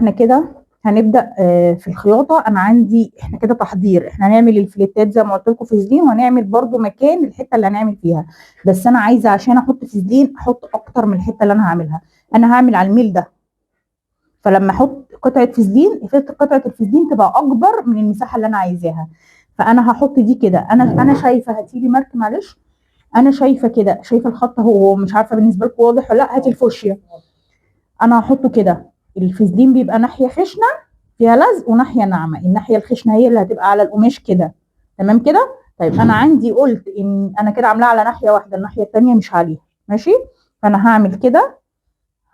احنا كده هنبدأ في الخياطة. انا عندي احنا كده تحضير، احنا هنعمل الفليتات زي ما قلت لكم فازلين، وهنعمل برضو مكان الحتة اللي هنعمل فيها. بس انا عايزة عشان احط فازلين احط اكتر من الحتة اللي انا هعملها. انا هعمل على الميل ده، فلما احط قطعة فازلين قطعة الفازلين تبقى اكبر من المساحة اللي انا عايزاها. فانا هحط دي كده. انا شايفة، هاتيلي مارك معلش. انا شايفة كده، شايفة الخط هو مش عارفة بالنسبة لكم واضح ولا لا. هاتي الفوشيا. انا هحطه كده. الفازلين بيبقى ناحية خشنة فيها لزق وناحيه ناعمه، الناحيه الخشنه هي اللي هتبقى على القماش كده. تمام كده. طيب انا عندي قلت ان انا كده عاملاها على ناحيه واحده، الناحيه الثانيه مش عليها. ماشي. فانا هعمل كده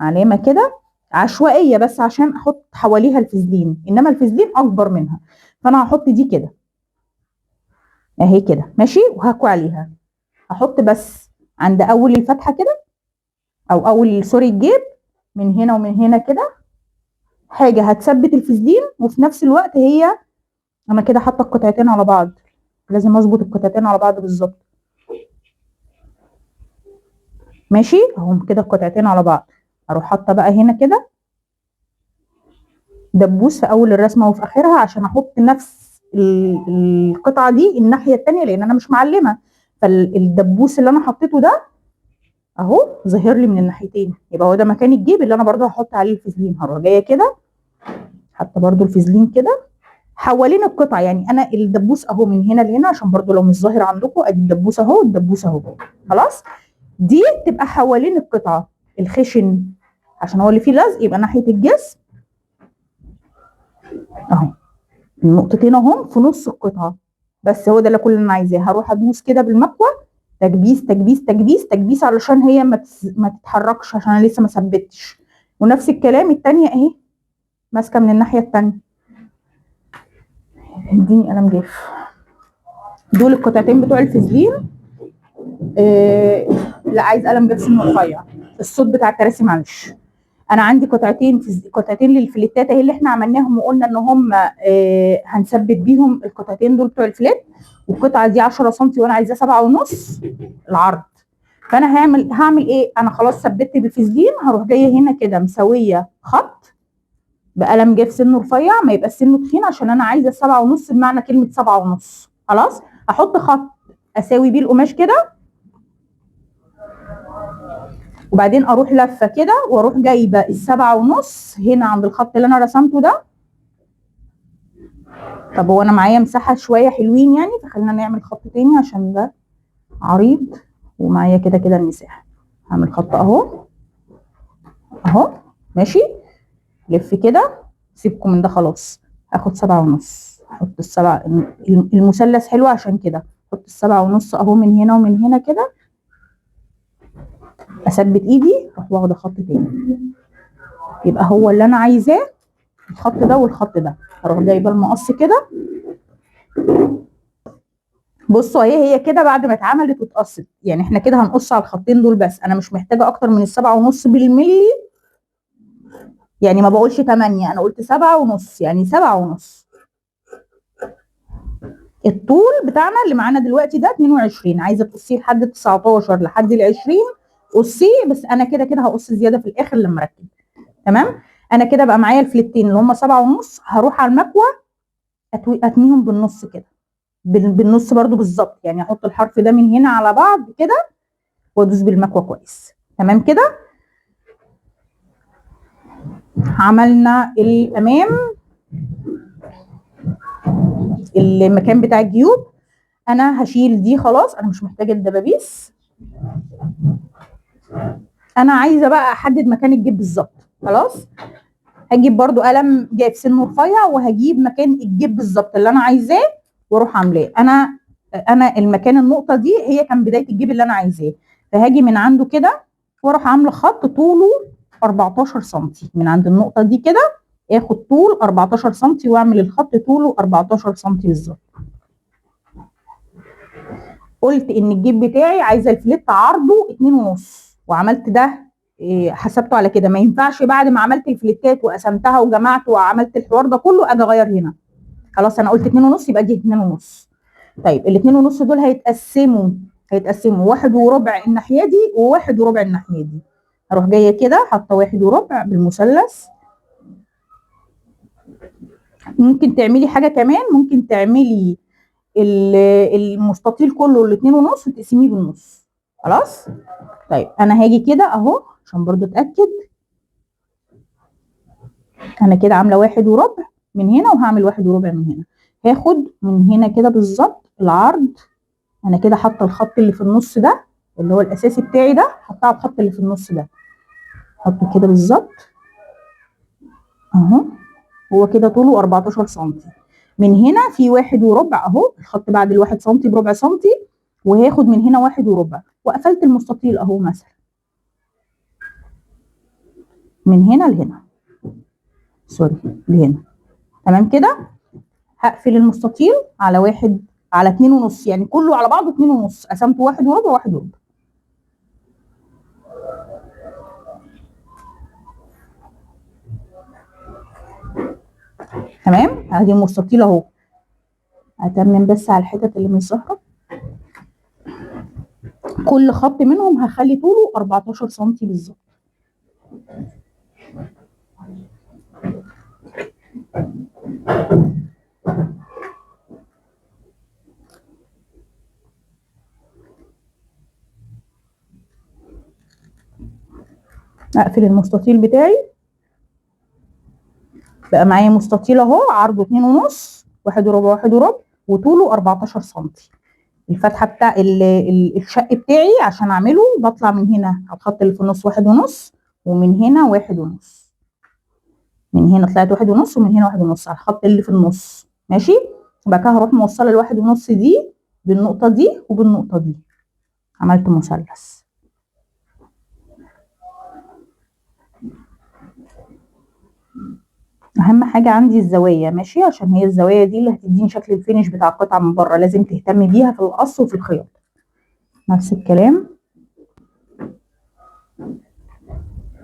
علامه كده عشوائيه بس عشان احط حواليها الفازلين، انما الفازلين اكبر منها. فانا هحط دي كده اهي كده. ماشي. وهكوي عليها. هحط بس عند اول الفتحه كده، او اول سوري الجيب، من هنا ومن هنا كده حاجه هتثبت الفازلين، وفي نفس الوقت هي انا كده حاطه القطعتين على بعض. لازم اظبط القطعتين على بعض بالظبط. ماشي اهم كده القطعتين على بعض. اروح حاطه بقى هنا كده دبوس في اول الرسمه وفي اخرها، عشان احط نفس القطعه دي الناحيه الثانيه، لان انا مش معلمه. فالدبوس اللي انا حطيته ده اهو ظاهر لي من الناحيتين، يبقى هو ده مكان الجيب اللي انا برضو هحط عليه الفازلين. هروح جايه كده حاطه برضو الفازلين كده حوالين القطعه. يعني انا الدبوس اهو من هنا لهنا، عشان برضو لو مش ظاهر عندكم، ادي الدبوس اهو، الدبوس اهو. خلاص. دي تبقى حوالين القطعه الخشن، عشان هو اللي فيه لزق، يبقى ناحيه الجسم اهو. النقطتين اهم في نص القطعه. بس هو ده اللي كل اللي انا عايزاه. هروح ادوس كده بالمكوه تكبيس تكبيس تكبيس تكبيس، علشان هي ما تتحركش، عشان انا لسه ما ثبتش. ونفس الكلام الثانيه اهي ماسكه من الناحيه الثانيه. اديني قلم جاف. دول القطعتين بتوع الفازلين. لا، عايز قلم جاف سن رفيع. الصوت بتاع الكراسي معلش. انا عندي قطعتين للفليتات اهي اللي احنا عملناهم، وقلنا ان هم هنثبت بيهم القطعتين دول بتوع الفليت. والقطعه دي 10 سم وانا عايزاه 7.5 العرض. فانا هعمل ايه؟ انا خلاص ثبت بالفازلين، هروح جايه هنا كده مسويه خط بقلم جاف سنه رفيع، ما يبقى سنه تخين، عشان انا عايزه 7.5 بمعنى كلمه 7.5. خلاص. احط خط اساوي بيه القماش كده، وبعدين اروح لفه كده واروح جايبه ال7.5 هنا عند الخط اللي انا رسمته ده. طب هو انا معايا مساحه شويه حلوين يعني، فخلينا نعمل خط تاني عشان ده عريض، ومعايا كده كده المساحه. هعمل خط اهو اهو. ماشي. لف كده. سيبكم من ده خلاص. هاخد 7.5. احط المثلث حلو عشان كده. احط 7.5 اهو من هنا ومن هنا كده. اثبت ايدي، اروح واخده خط تاني، يبقى هو اللي انا عايزاه الخط ده والخط ده. هروح جايبه المقص كده. بصوا هي كده بعد ما اتعملت واتقصت، يعني احنا كده هنقص على الخطين دول بس. انا مش محتاجه اكتر من ال7.5 بالملي. يعني ما بقولش 8، انا قلت 7.5، يعني 7.5. الطول بتاعنا اللي معانا دلوقتي ده 22. عايزه تقصيه لحد 19 لحد ال 20 قصيه، بس انا كده كده هقص زياده في الاخر لما اركب. تمام. انا كده بقى معايا الفليتين اللي هم 7.5. هروح على المكوه اتنيهم بالنص كده، بالنص برضو بالظبط. يعني احط الحرف ده من هنا على بعض كده وادوس بالمكوه كويس. تمام كده. عملنا الامام المكان بتاع الجيوب. انا هشيل دي خلاص، انا مش محتاجه الدبابيس. انا عايزه بقى احدد مكان الجيب بالظبط. خلاص. هجيب برضو قلم جايب سنه رفيع، وهجيب مكان الجيب بالظبط اللي انا عايزاه واروح عاملاه. انا المكان النقطه دي هي كان بدايه الجيب اللي انا عايزاه. فهاجي من عنده كده واروح عامله خط طوله 14 سم من عند النقطه دي كده. اخد طول 14 سم واعمل الخط طوله 14 سم بالظبط. قلت ان الجيب بتاعي عايزه الفليت عرضه 2.5، وعملت ده. حسبته على كده. ما ينفعش بعد ما عملت الفليتات وقسمتها وجمعت وعملت الحوار ده كله اجي اغير هنا. خلاص انا قلت 2.5 يبقى دي 2.5. طيب ال 2.5 دول هيتقسموا 1 وربع الناحيه دي و1 وربع الناحيه دي. هروح جايه كده حاطه 1 وربع بالمثلث ممكن تعملي حاجه كمان، ممكن تعملي المستطيل كله الاتنين ونص وتقسميه بالنص. خلاص. طيب انا هاجي كده اهو عشان برضو اتاكد. انا كده عامله 1.25 من هنا، وهعمل 1.25 من هنا. هاخد من هنا كده بالظبط العرض. انا كده حاطه الخط اللي في النص ده اللي هو الاساسي بتاعي ده، حاطاه على الخط اللي في النص ده. حطه كده بالظبط اهو. هو كده طوله 14 سم. من هنا في 1.25 اهو، الخط بعد الواحد سم بربع سنتي، وهاخد من هنا 1.25 وقفلت المستطيل اهو مثلا من هنا لهنا، سوري لهنا. تمام كده. هقفل المستطيل على واحد، على 2.5، يعني كله على بعضه 2.5، قسمته 1.25 1.25. تمام. ادي المستطيل اهو. اتمم بس على الحتت اللي مش ظاهره. كل خط منهم هخلي طوله 14 سم بالظبط. اقفل المستطيل بتاعي. بقى معايا مستطيل اهو، عرضه 2.5، 1.25 1.25، وطوله 14 سم. الفتحه بتاع الشق بتاعي عشان اعمله بطلع من هنا على الخط اللي في النص 1.5، ومن هنا 1.5. من هنا طلعت 1.5، ومن هنا 1.5 على الخط اللي في النص. ماشي. وبعد كده هروح موصله ال1.5 دي بالنقطه دي وبالنقطه دي. عملت مثلث. اهم حاجه عندي الزوايا، ماشي، عشان هي الزوايا دي اللي هتديني شكل الفينش بتاع القطعه من بره، لازم تهتمي بيها في القص وفي الخياطه. نفس الكلام.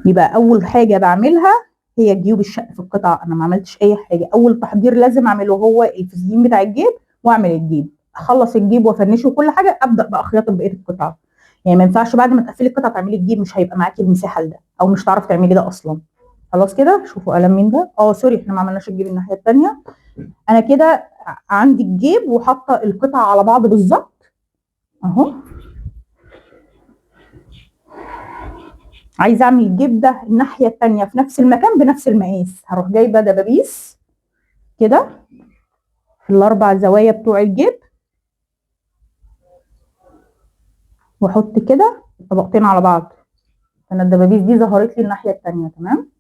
يبقى اول حاجه بعملها هي جيوب الشق في القطعه. انا ما عملتش اي حاجه. اول تحضير لازم اعمله هو الفسدين بتاع الجيب، واعمل الجيب، اخلص الجيب وافنشه وكل حاجه، ابدا بقى خياطه بقيه القطعه. يعني ما ينفعش بعد ما تقفلي القطعه تعملي الجيب، مش هيبقى معاكي المساحه لده، او مش هتعرفي تعملي ده اصلا. خلاص كده. شوفوا قلم مين ده. سوري، احنا ما عملناش الجيب الناحيه الثانيه. انا كده عندي الجيب وحاطه القطع على بعض بالظبط اهو. عايزه اعمل الجيب ده الناحيه الثانيه في نفس المكان بنفس المقاس. هروح جايبه دبابيس كده في الاربع زوايا بتوع الجيب، واحط كده طبقتين على بعض. انا الدبابيس دي ظهرت لي الناحيه الثانيه. تمام.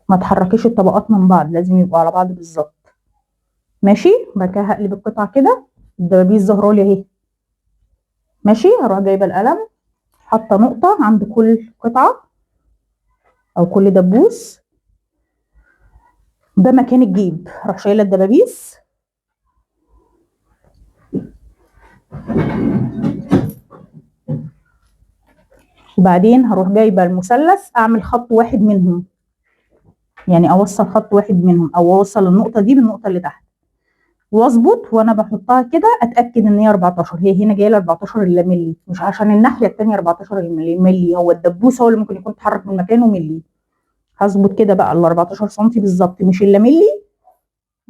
ما تحركيش الطبقات من بعض، لازم يبقوا على بعض بالظبط. ماشي. بعد كده هقلب القطعه كده، الدبابيس ظهروا لي اهي. ماشي. هروح جايبه القلم، حاطه نقطه عند كل قطعه او كل دبوس. ده مكان الجيب. هروح شايله الدبابيس، وبعدين هروح جايبه المثلث اعمل خط واحد منهم، يعني اوصل خط واحد منهم، او اوصل النقطه دي بالنقطه اللي تحت، واظبط وانا بحطها كده اتاكد ان هي 14. هي هنا جايه لي 14 مللي، مش عشان الناحيه الثانيه 14 مللي، هو الدبوس هو اللي ممكن يكون اتحرك من مكانه ملي. هظبط كده بقى ال 14 سم بالظبط، مش الا ملي،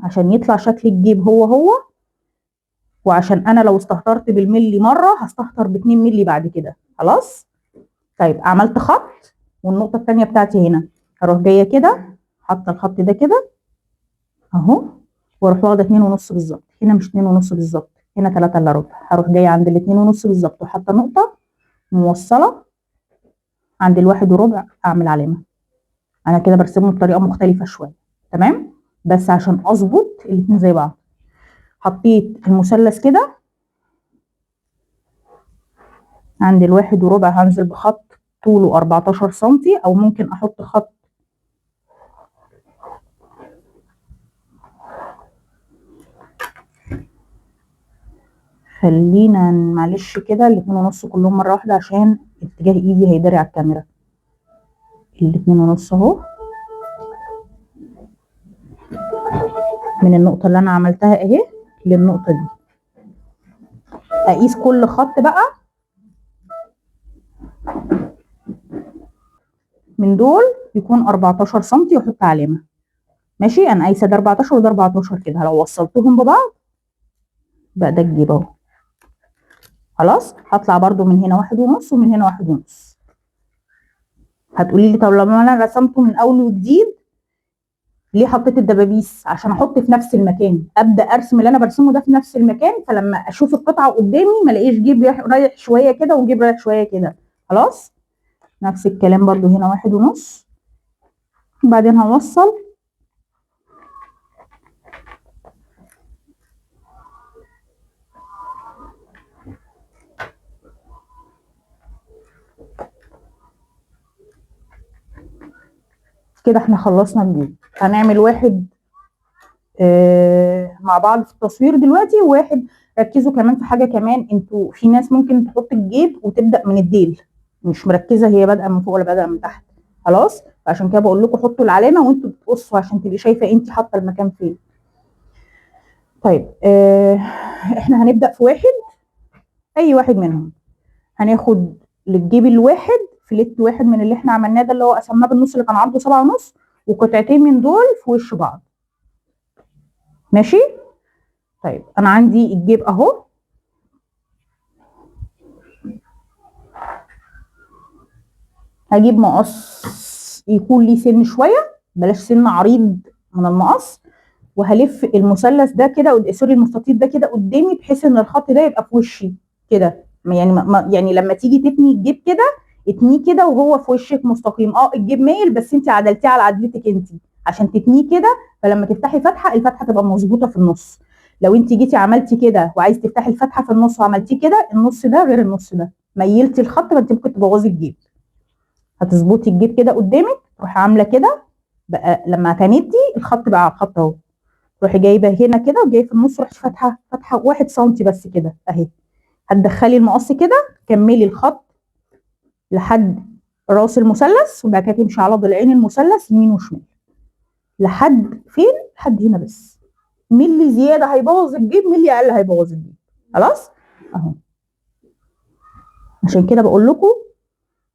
عشان يطلع شكل الجيب هو هو. وعشان انا لو استهترت بالملي مره هستهتر ب2 مللي بعد كده. خلاص. طيب عملت خط، والنقطه الثانيه بتاعتي هنا. هروح جايه كده حاطه الخط ده كده اهو، واروح واخده 2.5 بالظبط. هنا مش 2.5 بالظبط، هنا 3 الا ربع. هروح جايه عند ال2.5 بالظبط وحاطه نقطه موصله عند ال1.25، اعمل علامه. انا كده برسمهم بطريقه مختلفه شويه. تمام. بس عشان اظبط الاتنين زي بعض. حطيت المثلث كده عند ال1.25، هنزل بخط طوله 14 سم، او ممكن احط خط خلينا معلش كده ال2.5 كلهم مره واحده عشان اتجاه ايدي هيداري على الكاميرا. ال2.5 اهو، من النقطه اللي انا عملتها اهي للنقطه دي. اقيس كل خط بقى من دول يكون 14 سم واحط علامه. ماشي، انا قايسه ده 14 وده 14 كده، لو وصلتهم ببعض بقى ده الجيب اهو. خلاص، هطلع برضو من هنا 1.5 ومن هنا 1.5. هتقولي لي طب لما انا رسمته من اول وجديد ليه حطيت الدبابيس؟ عشان احط في نفس المكان، ابدا ارسم اللي انا برسمه ده في نفس المكان، فلما اشوف القطعه قدامي ما الاقيش جيب رايح شويه كده وجيب رايح شويه كده. خلاص، نفس الكلام برضو هنا 1.5. وبعدين هوصل كده. احنا خلصنا الجيب. هنعمل واحد مع بعض في التصوير دلوقتي، وواحد ركزوا كمان في حاجه كمان. انتوا في ناس ممكن تحط الجيب وتبدا من الديل، مش مركزه هي بادئه من فوق ولا بادئه من تحت. خلاص، عشان كده بقول لكم حطوا العلامه وانتوا بتقصوا عشان تبقي شايفه انت حاطه المكان فين. طيب احنا هنبدا في واحد، اي واحد منهم. هناخد للجيب الواحد فليت واحد من اللي احنا عملناه ده، اللي هو قسمناه بالنص اللي كان عرضه 7.5، وقطعتين من دول في وش بعض. ماشي. طيب انا عندي الجيب اهو. هجيب مقص يكون ليه سن شويه، بلاش سن عريض من المقص، وهلف المثلث ده كده، سوري المستطيل ده كده قدامي، بحيث ان الخط ده يبقى في وشي كده. يعني يعني لما تيجي تتني الجيب كده اتنيه كده وهو في وشك مستقيم. الجيب مايل بس انت عدلتيه على عدلتك انت عشان تتنيه كده، فلما تفتحي فتحه الفتحه تبقى مظبوطه في النص. لو انت جيتي عملتي كده وعايز تفتحي الفتحه في النص وعملتيه كده، النص ده غير النص ده، ميلتي الخط، فانت ممكن تبوظي الجيب. هتظبطي الجيب كده قدامك، تروحي عامله كده بقى، لما تندي الخط بقى على الخط اهو، تروحي جايبه هنا كده وجايه في النص، رحتي فاتحه فتحه 1 سم بس كده اهي. هتدخلي المقص كده، كملي الخط لحد راس المثلث، وبعد كده تمشي على ضلعين المثلث يمين وشمال لحد فين؟ لحد هنا بس. ملي زياده هيبوظ الجيب، ملي اقل هيبوظ الجيب. خلاص اهو. عشان كده بقول لكم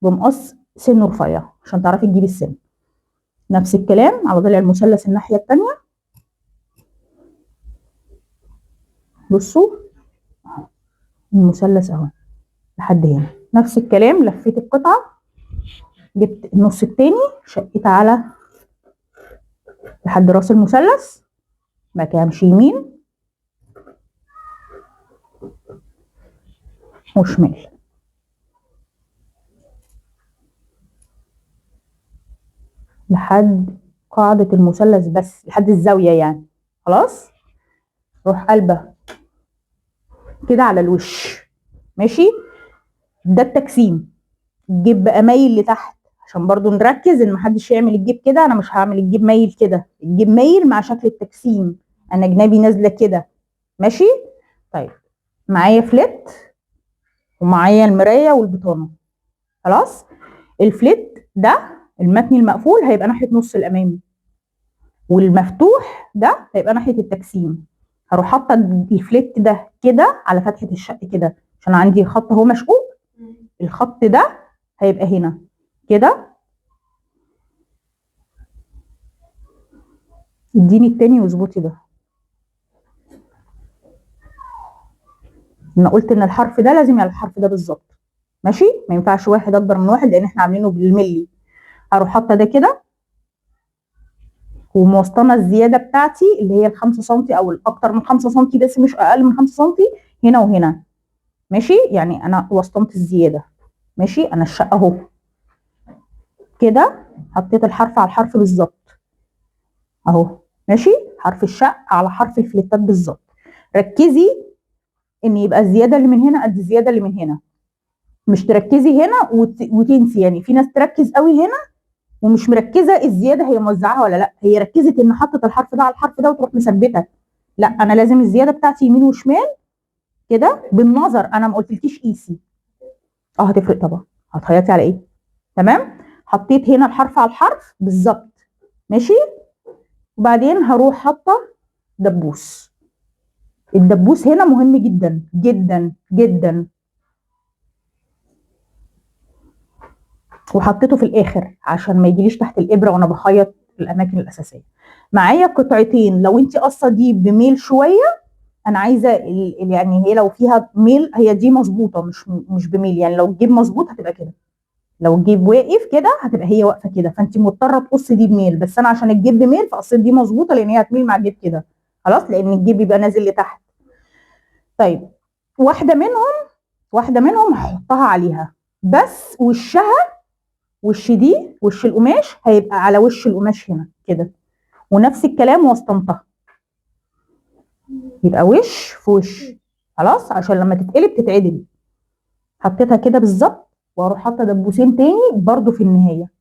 بمقص سن رفيع عشان تعرفي تجيبي السن. نفس الكلام على ضلع المثلث الناحيه الثانيه. بصوا المثلث اهو لحد هنا. نفس الكلام، لفيت القطعه، جبت النص التاني، شقيت على لحد راس المثلث، بعد كده امشي يمين وشمال لحد قاعدة المثلث بس، لحد الزاوية يعني. خلاص، روح قلبه كده على الوش. ماشي، ده التجسيم. الجيب بقى مايل لتحت عشان برضو نركز ان محدش يعمل الجيب كده. انا مش هعمل الجيب مايل كده، الجيب مايل مع شكل التجسيم، انا جنابي نازله كده. ماشي. طيب معايا فليت ومعايا المرايه والبطانه. خلاص، الفليت ده المتني المقفول هيبقى ناحيه نص الامامي، والمفتوح ده هيبقى ناحيه التجسيم. هروح حاطه الفليت ده كده على فتحه الشق كده، عشان عندي خط اهو مشقوق، الخط ده هيبقى هنا كده. اديني التاني واظبطي ده. انا قلت ان الحرف ده لازم يبقى الحرف ده بالظبط. ماشي، ما ينفعش واحد اكبر من واحد لان احنا عاملينه بالملي. هروح حاطه ده كده، وموسطنه الزياده بتاعتي اللي هي ال 5 سم او الاكتر من 5 سم، بس مش اقل من 5 سم هنا وهنا. ماشي، يعني انا وسطنت الزياده. ماشي، انا الشقه اهو كده، حطيت الحرف على الحرف بالظبط اهو. ماشي، حرف الشق على حرف الفليتات بالظبط. ركزي ان يبقى الزياده اللي من هنا قد الزياده اللي من هنا، مش تركزي هنا وتنسي. يعني في ناس تركز قوي هنا ومش مركزه الزياده هي موزعاها ولا لا، هي ركزت ان حطت الحرف ده على الحرف ده وتروح مثبته. لا، انا لازم الزياده بتاعتي يمين وشمال كده بالنظر. انا ما قلتلكيش قيسي. هتفرق طبعا. هتخيطي على ايه؟ تمام. حطيت هنا الحرف على الحرف بالظبط. ماشي، وبعدين هروح حاطه دبوس. الدبوس هنا مهم جدا جدا جدا. وحطيته في الاخر عشان ما يجيليش تحت الابره وانا بخيط الاماكن الاساسيه. معايا قطعتين، لو انت قصه دي بميل شويه، انا عايزه يعني هي لو فيها ميل هي دي مظبوطه، مش بميل، يعني لو الجيب مظبوط هتبقى كده، لو الجيب واقف كده هتبقى هي واقفه كده، فانت مضطره تقصي دي بميل، بس انا عشان الجيب بميل فقصيت دي مظبوطه لان هي هتميل مع الجيب كده، خلاص، لان الجيب بيبقى نازل لتحت. طيب، واحده منهم واحده منهم هحطها عليها، بس وشها، وش دي وش القماش هيبقى على وش القماش هنا كده، ونفس الكلام وسطنتها، يبقى وش في وش، خلاص، عشان لما تتقلب تتعدل. حطيتها كده بالظبط، واروح حاطه دبوسين تاني برضو في النهايه،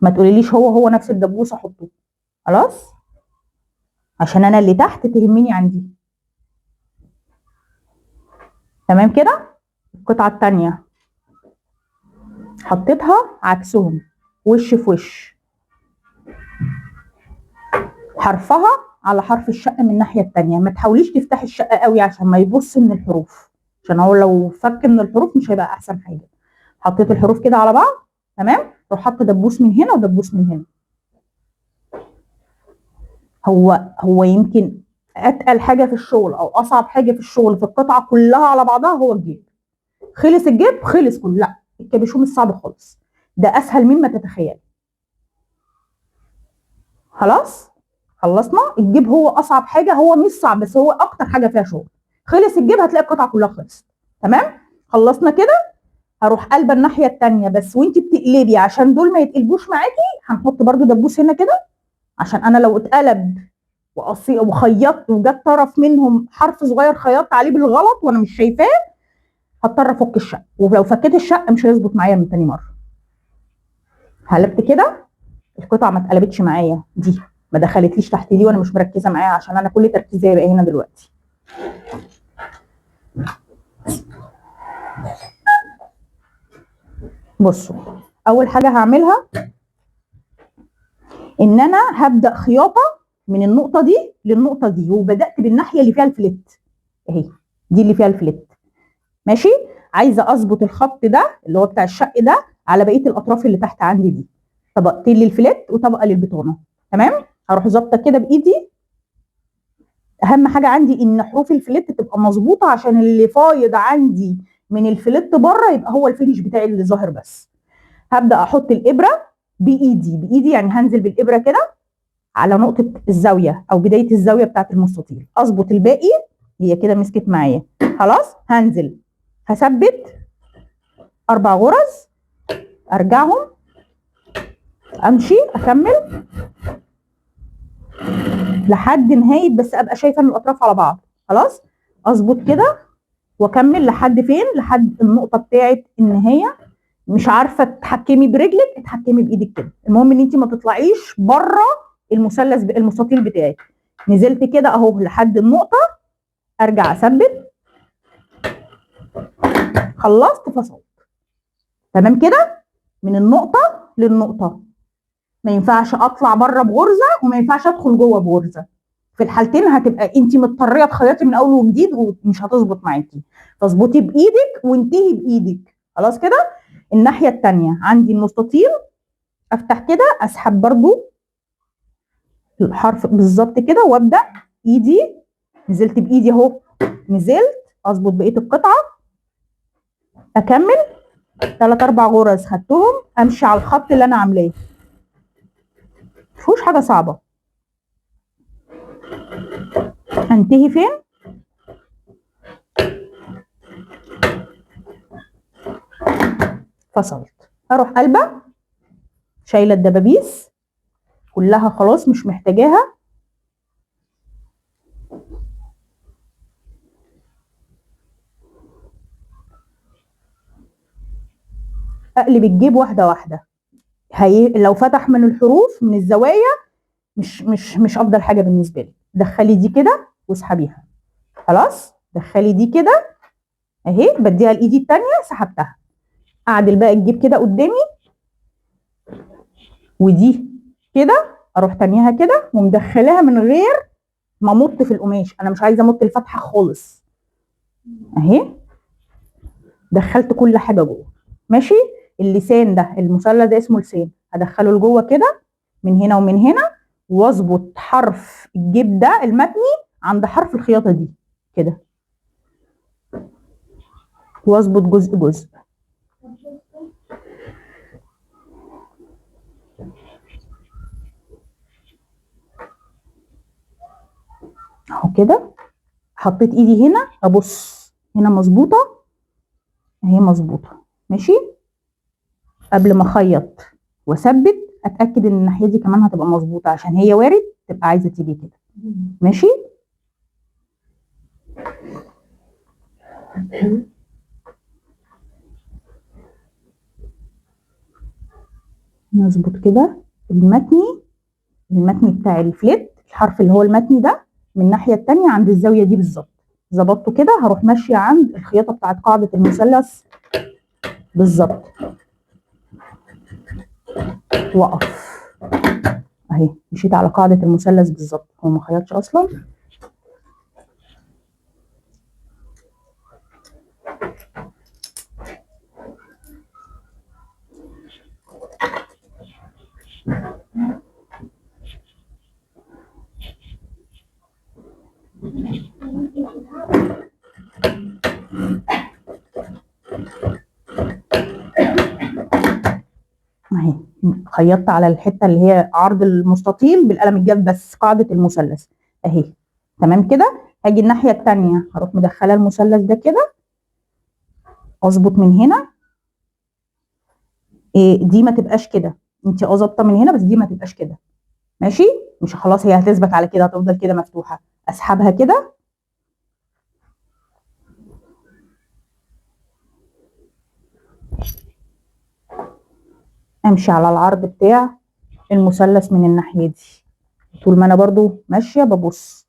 ما تقوليليش هو نفس الدبوس احطه، خلاص، عشان انا اللي تحت تهمني عندي. تمام كده. القطعه التانيه حطيتها عكسهم، وش في وش، حرفها على حرف الشق من الناحيه التانيه، ما تحاوليش تفتحي الشق قوي عشان ما يبص من الحروف، عشان هو لو فك من الحروف مش هيبقى احسن حاجه. حطيت الحروف كده على بعض، تمام، روح حاطه دبوس من هنا ودبوس من هنا. هو يمكن اتقل حاجه في الشغل او اصعب حاجه في الشغل في القطعه كلها على بعضها هو الجيب. خلص الجيب خلص كله، لا، الكابيشو مش صعب خالص، ده اسهل مما تتخيل. خلاص، خلصنا الجيب، هو اصعب حاجه، هو مش صعب بس هو اكتر حاجه فيها شغل. خلص الجيب هتلاقي القطعه كلها خلصت. تمام، خلصنا كده. هروح قلبه الناحيه الثانيه، بس وانت بتقلبي عشان دول ما يتقلبوش معاكي هنحط برده دبوس هنا كده، عشان انا لو اتقلب وخيطت وجت طرف منهم حرف صغير خيطت عليه بالغلط وانا مش شايفاه، هضطر افك الشق، ولو فكيت الشق مش هيظبط معايا من تاني مره. قلبت كده، القطعه ما اتقلبتش معايا، دي ما دخلتليش تحت دي وانا مش مركزه معاها، عشان انا كل تركيزي هيبقى هنا دلوقتي. بصوا، اول حاجه هعملها ان انا هبدا خياطه من النقطه دي للنقطه دي، وبدات بالناحيه اللي فيها الفليت اهي، دي اللي فيها الفليت، ماشي. عايزه اظبط الخط ده اللي هو بتاع الشق ده على بقيه الاطراف اللي تحت عندي دي، طبقتين للفليت وطبقه للبطانه. تمام، هروح ظابطه كده بايدي. اهم حاجه عندي ان حروف الفليت تبقى مظبوطه، عشان اللي فايض عندي من الفليت بره يبقى هو الفينش بتاعي اللي ظاهر بس. هبدا احط الابره بايدي، يعني هنزل بالابره كده على نقطه الزاويه او بدايه الزاويه بتاعه المستطيل، اظبط الباقي، هي كده مسكت معايا، خلاص. هنزل هثبت 4 غرز، ارجعهم، امشي اكمل لحد نهايه، بس ابقى شايفه ان الاطراف على بعض، خلاص. اظبط كده واكمل لحد فين؟ لحد النقطه بتاعه النهايه. مش عارفه تتحكمي برجلك، اتحكمي بايدك كده، المهم ان انت ما تطلعيش بره المستطيل بتاعك. نزلت كده اهو لحد النقطه، ارجع اثبت، خلصت فصلت. تمام كده، من النقطه للنقطه، ما ينفعش اطلع بره بغرزه وما ينفعش ادخل جوه بغرزه، في الحالتين هتبقى انت مضطريه تخيطي من اول وجديد ومش هتظبط معاكي، فاظبطي بايدك وانتهي بايدك، خلاص كده. الناحيه الثانيه عندي المستطيل، افتح كده اسحب برضو الحرف بالظبط كده وابدا ايدي، نزلت بايدي اهو، نزلت اظبط بقيه القطعه، اكمل 3 4 غرز خدتهم، امشي على الخط اللي انا عاملاه، مفيهوش حاجه صعبه. انتهي فين؟ فصلت، اروح قلبه شايله الدبابيس كلها خلاص مش محتاجاها، اقلب الجيب واحده واحده. لو فتح من الحروف من الزوايا مش افضل حاجه بالنسبه لي. دخلي دي كده واسحبيها، خلاص، دخلي دي كده اهي، بديها لايدي الثانيه، سحبتها، اعدل بقى الجيب كده قدامي، ودي كده اروح تانيها كده ومدخلاها من غير ما امط في القماش، انا مش عايزه امط الفتحه خالص اهي، دخلت كل حاجه جوه، ماشي. اللسان ده، المثلث ده اسمه لسان، هدخله لجوه كده من هنا ومن هنا، واظبط حرف الجيب ده المتني عند حرف الخياطه دي كده، واظبط جزء جزء اهو كده. حطيت ايدي هنا ابص هنا مظبوطه اهي، مظبوطه ماشي. قبل ما اخيط واثبت اتاكد ان الناحيه دي كمان هتبقى مظبوطه، عشان هي وارد تبقى عايزه تيجي كده ماشي. نظبط كده المتني بتاع الفليت، الحرف اللي هو المتني ده من الناحيه الثانيه عند الزاويه دي بالظبط، ظبطته كده. هروح ماشيه عند الخياطه بتاعت قاعده المثلث بالظبط، واقف اهي، مشيت على قاعده المثلث بالظبط، هو ما خيطش اصلا. اهي خيطت على الحته اللي هي عرض المستطيل بالقلم الجاف بس، قاعده المثلث اهي تمام كده. هاجي الناحيه الثانيه هروح مدخله المثلث ده كده، اظبط من هنا دي ما تبقاش كده، انت ظابطه من هنا بس دي ما تبقاش كده ماشي. مش خلاص هي هتثبت على كده، هتفضل كده مفتوحه، اسحبها كده امشي على العرض بتاع المثلث من الناحيه دي، طول ما انا برضو ماشيه ببص.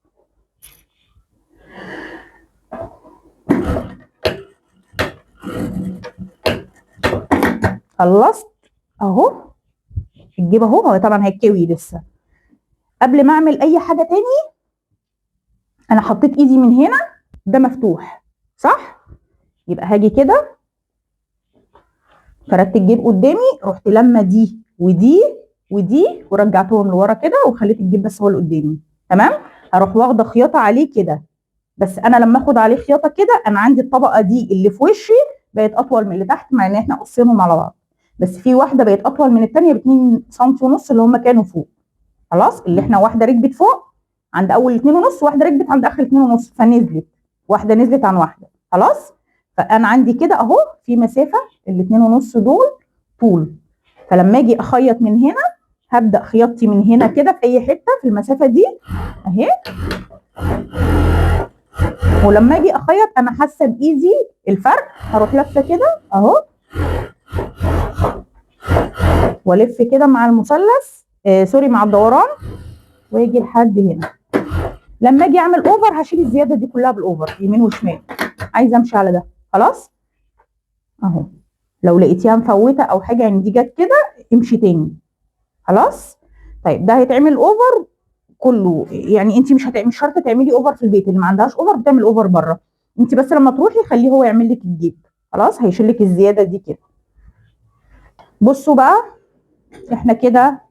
خلصت اهو الجيب اهو، هو طبعا هيتكوي لسه. قبل ما اعمل اي حاجه تاني انا حطيت ايدي من هنا، ده مفتوح صح، يبقى هاجي كده فردت الجيب قدامي، رحت لما دي ودي ودي ورجعتهم لورا كده، وخليت الجيب بس هو اللي قدامي تمام. هروح واخده خياطه عليه كده، بس انا لما اخد عليه خياطه كده انا عندي الطبقه دي اللي في وشي بقت اطول من اللي تحت، مع ان احنا قصينهم على بعض، بس في واحده بقت اطول من الثانيه ب 2 سم ونص اللي هم كانوا فوق. خلاص اللي احنا واحده ركبت فوق عند اول 2 ونص، واحده ركبت عند اخر 2 ونص، فنزلت واحده نزلت عن واحده خلاص. فانا عندي كده اهو في مسافه ال2 ونص دول طول، فلما اجي اخيط من هنا هبدا خياطتي من هنا كده في اي حته في المسافه دي اهي، ولما اجي اخيط انا حاسه بايدي الفرق، هروح لفه كده اهو والف كده مع المثلث سوري مع الدوران، واجي لحد هنا. لما اجي اعمل اوفر هشيل الزياده دي كلها بالاوفر يمين وشمال، عايزه امشي على ده خلاص اهو. لو لقيتيها مفوته او حاجه يعني دي جت كده امشي تاني خلاص. طيب ده هيتعمل اوفر كله، يعني انت مش شرط تعملي اوفر في البيت، اللي ما عندهاش اوفر بتعمل اوفر بره، انت بس لما تروحي خليه هو يعمل لك الجيب خلاص، هيشيل لك الزياده دي كده. بصوا بقى احنا كده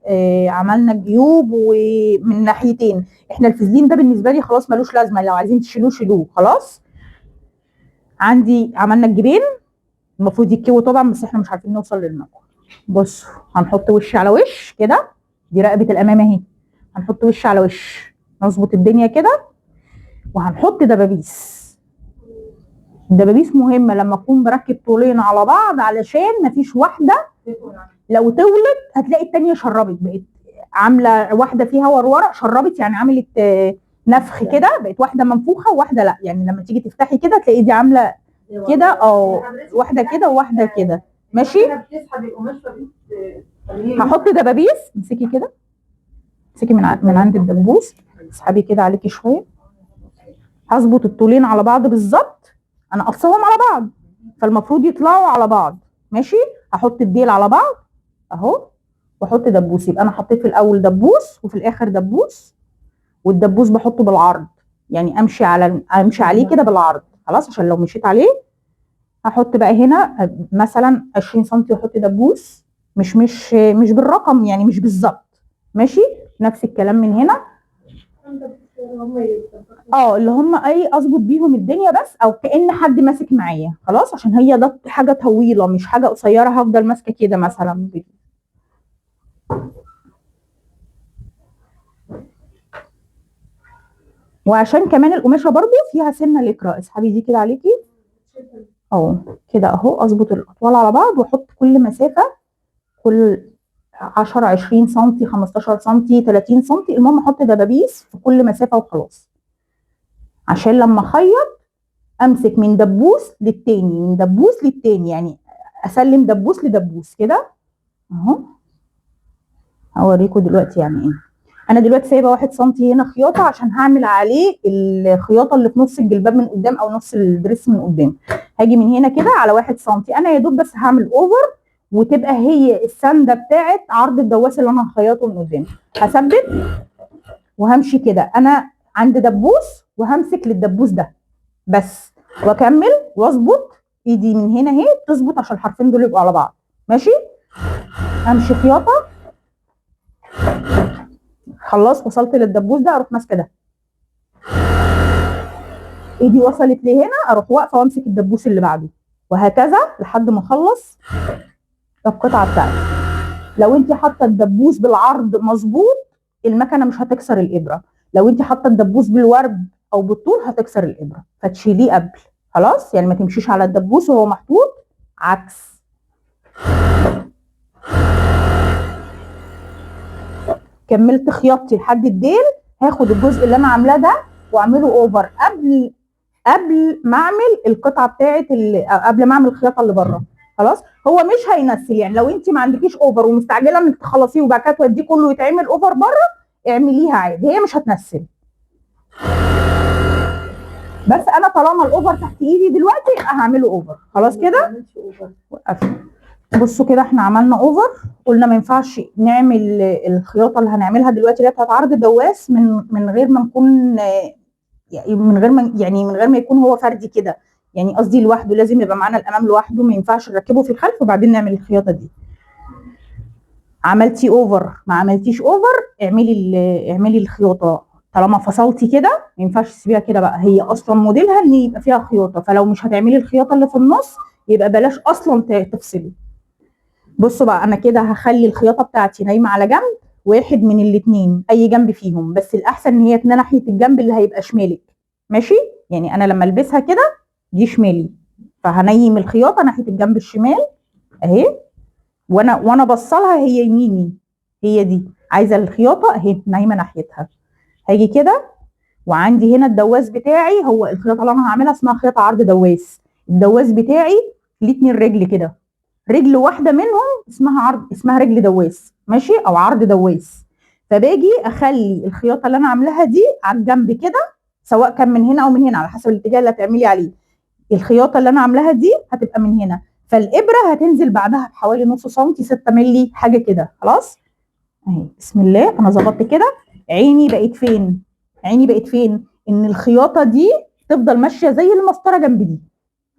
عملنا جيوب ومن ناحيتين. احنا الفازلين ده بالنسبه لي خلاص ملوش لازمه، لو عايزين تشيلوه شيلوه خلاص. عندي عملنا الجيبين المفروض يتكووا طبعا، بس احنا مش عارفين نوصل للمكوى. بصوا هنحط وش على وش كده، دي رقبه الامام اهي، هنحط وش على وش، نظبط الدنيا كده، وهنحط دبابيس. الدبابيس مهمه لما اكون بركب طولين على بعض، علشان مفيش واحده لو تولت هتلاقي التانيه شربت، بقت عامله واحده فيها ورا شربت، يعني عملت نفخ كده، بقت واحده منفوخه وواحده لا، يعني لما تيجي تفتحي كده تلاقي دي عامله كده، او واحده كده وواحده كده ماشي. هحط دبابيس، امسكي كده، امسكي من عند الدبوس، اسحبي كده عليكي شويه، هظبط الطولين على بعض بالظبط، انا قصهم على بعض فالمفروض يطلعوا على بعض ماشي. هحط الديل على بعض اهو، واحط دبوس، يبقى انا حطيت في الاول دبوس وفي الاخر دبوس، والدبوس بحطه بالعرض، يعني امشي عليه كده بالعرض خلاص، عشان لو مشيت عليه هحط بقى هنا مثلا 20 سم واحط دبوس، مش بالرقم يعني، مش بالظبط، ماشي. نفس الكلام من هنا. اللي هم اي اظبط بيهم الدنيا بس، او كأن حد ماسك معايا خلاص، عشان هي ده حاجه طويله مش حاجه قصيره هفضل ماسكه كده مثلا. وعشان كمان القماشه برضو فيها سنه لكرة، اسحبي دي كده عليكي اهو كده اهو. اظبط الاطوال على بعض واحط كل مسافه، كل 10 20 سم 15 سم 30 سم، المهم احط دبابيس في كل مسافه وخلاص، عشان لما اخيط امسك من دبوس للتاني، من دبوس للتاني، يعني اسلم دبوس لدبوس كده اهو. هوريكم دلوقتي يعني ايه. انا دلوقتي سايبه 1 سم هنا خياطه عشان هعمل عليه الخياطه اللي في نص الجلباب من قدام او نص الدريس من قدام. هاجي من هنا كده على 1 سم، انا يا دوب بس هعمل اوفر وتبقى هي السنده بتاعت عرض الدواس اللي انا هخيطه من قدام. هثبت وهمشي كده، انا عند دبوس وهمسك للدبوس ده بس، واكمل واظبط ايدي من هنا اهي تظبط عشان الحرفين دول يبقوا على بعض، ماشي. امشي خياطه، خلاص وصلت للدبوس ده اروح ماسكه ده، ايدي وصلت لهنا اروح واقفه وامسك الدبوس اللي بعده، وهكذا لحد ما اخلص القطعه بتاعتي. لو انت حاطه الدبوس بالعرض مظبوط المكنه مش هتكسر الابره، لو انت حاطه الدبوس بالورب او بالطول هتكسر الابره، فتشيليه قبل خلاص، يعني ما تمشيش على الدبوس وهو محطوط عكس. كملت خياطتي لحد الديل، هاخد الجزء اللي انا عاملاه ده واعمله اوفر قبل ما اعمل القطعه بتاعت قبل ما اعمل الخياطه اللي بره خلاص. هو مش هينسل، يعني لو انت ما عندكيش اوفر ومستعجله انك تخلصيه وبعد كده توديه كله يتعمل اوفر بره، اعمليها عادي هي مش هتنسل. بس انا طالما الاوفر تحت ايدي دلوقتي يبقى هعمله اوفر خلاص كده. بصوا كده احنا عملنا اوفر، قلنا ما ينفعش نعمل الخياطه اللي هنعملها دلوقتي اللي بتاعت عرض الدواس من غير ما نكون من غير ما يكون هو فردي كده، يعني قصدي لوحده، لازم يبقى معانا الامام لوحده، ما ينفعش نركبه في الخلف وبعدين نعمل الخياطه دي. عملتي اوفر ما عملتيش اوفر، اعملي الخياطه طالما فصلتي كده، ما ينفعش تسيبيها كده بقى، هي اصلا موديلها ان يبقى فيها خياطه، فلو مش هتعملي الخياطه اللي في النص يبقى بلاش اصلا تفصلي. بصوا بقى انا كده هخلي الخياطه بتاعتي نايمه على جنب واحد من الاثنين، اي جنب فيهم، بس الاحسن ان هي تنام ناحيه الجنب اللي هيبقى شمالك، ماشي. يعني انا لما البسها كده دي شمالي، فهنيم الخياطه ناحيه الجنب الشمال اهي، وانا بصلها هي يميني، هي دي عايزه الخياطه اهي نايمه ناحيتها. هاجي كده وعندي هنا الدواس بتاعي، هو الخياطه اللي انا هعملها اسمها خياطه عرض دواس. الدواس بتاعي ليه 2 رجل كده، رجل واحده منهم اسمها رجل دواس، ماشي، او عرض دواس. فباجي اخلي الخياطه اللي انا عاملاها دي على الجنب كده، سواء كان من هنا او من هنا على حسب الاتجاه اللي هتعملي عليه. الخياطه اللي انا عاملاها دي هتبقى من هنا، فالابره هتنزل بعدها بحوالي نص سنتي 6 مللي حاجه كده خلاص اهي. بسم الله انا ظبطت كده. عيني بقت فين؟ عيني بقت فين؟ ان الخياطه دي تفضل ماشيه زي المسطره جنب دي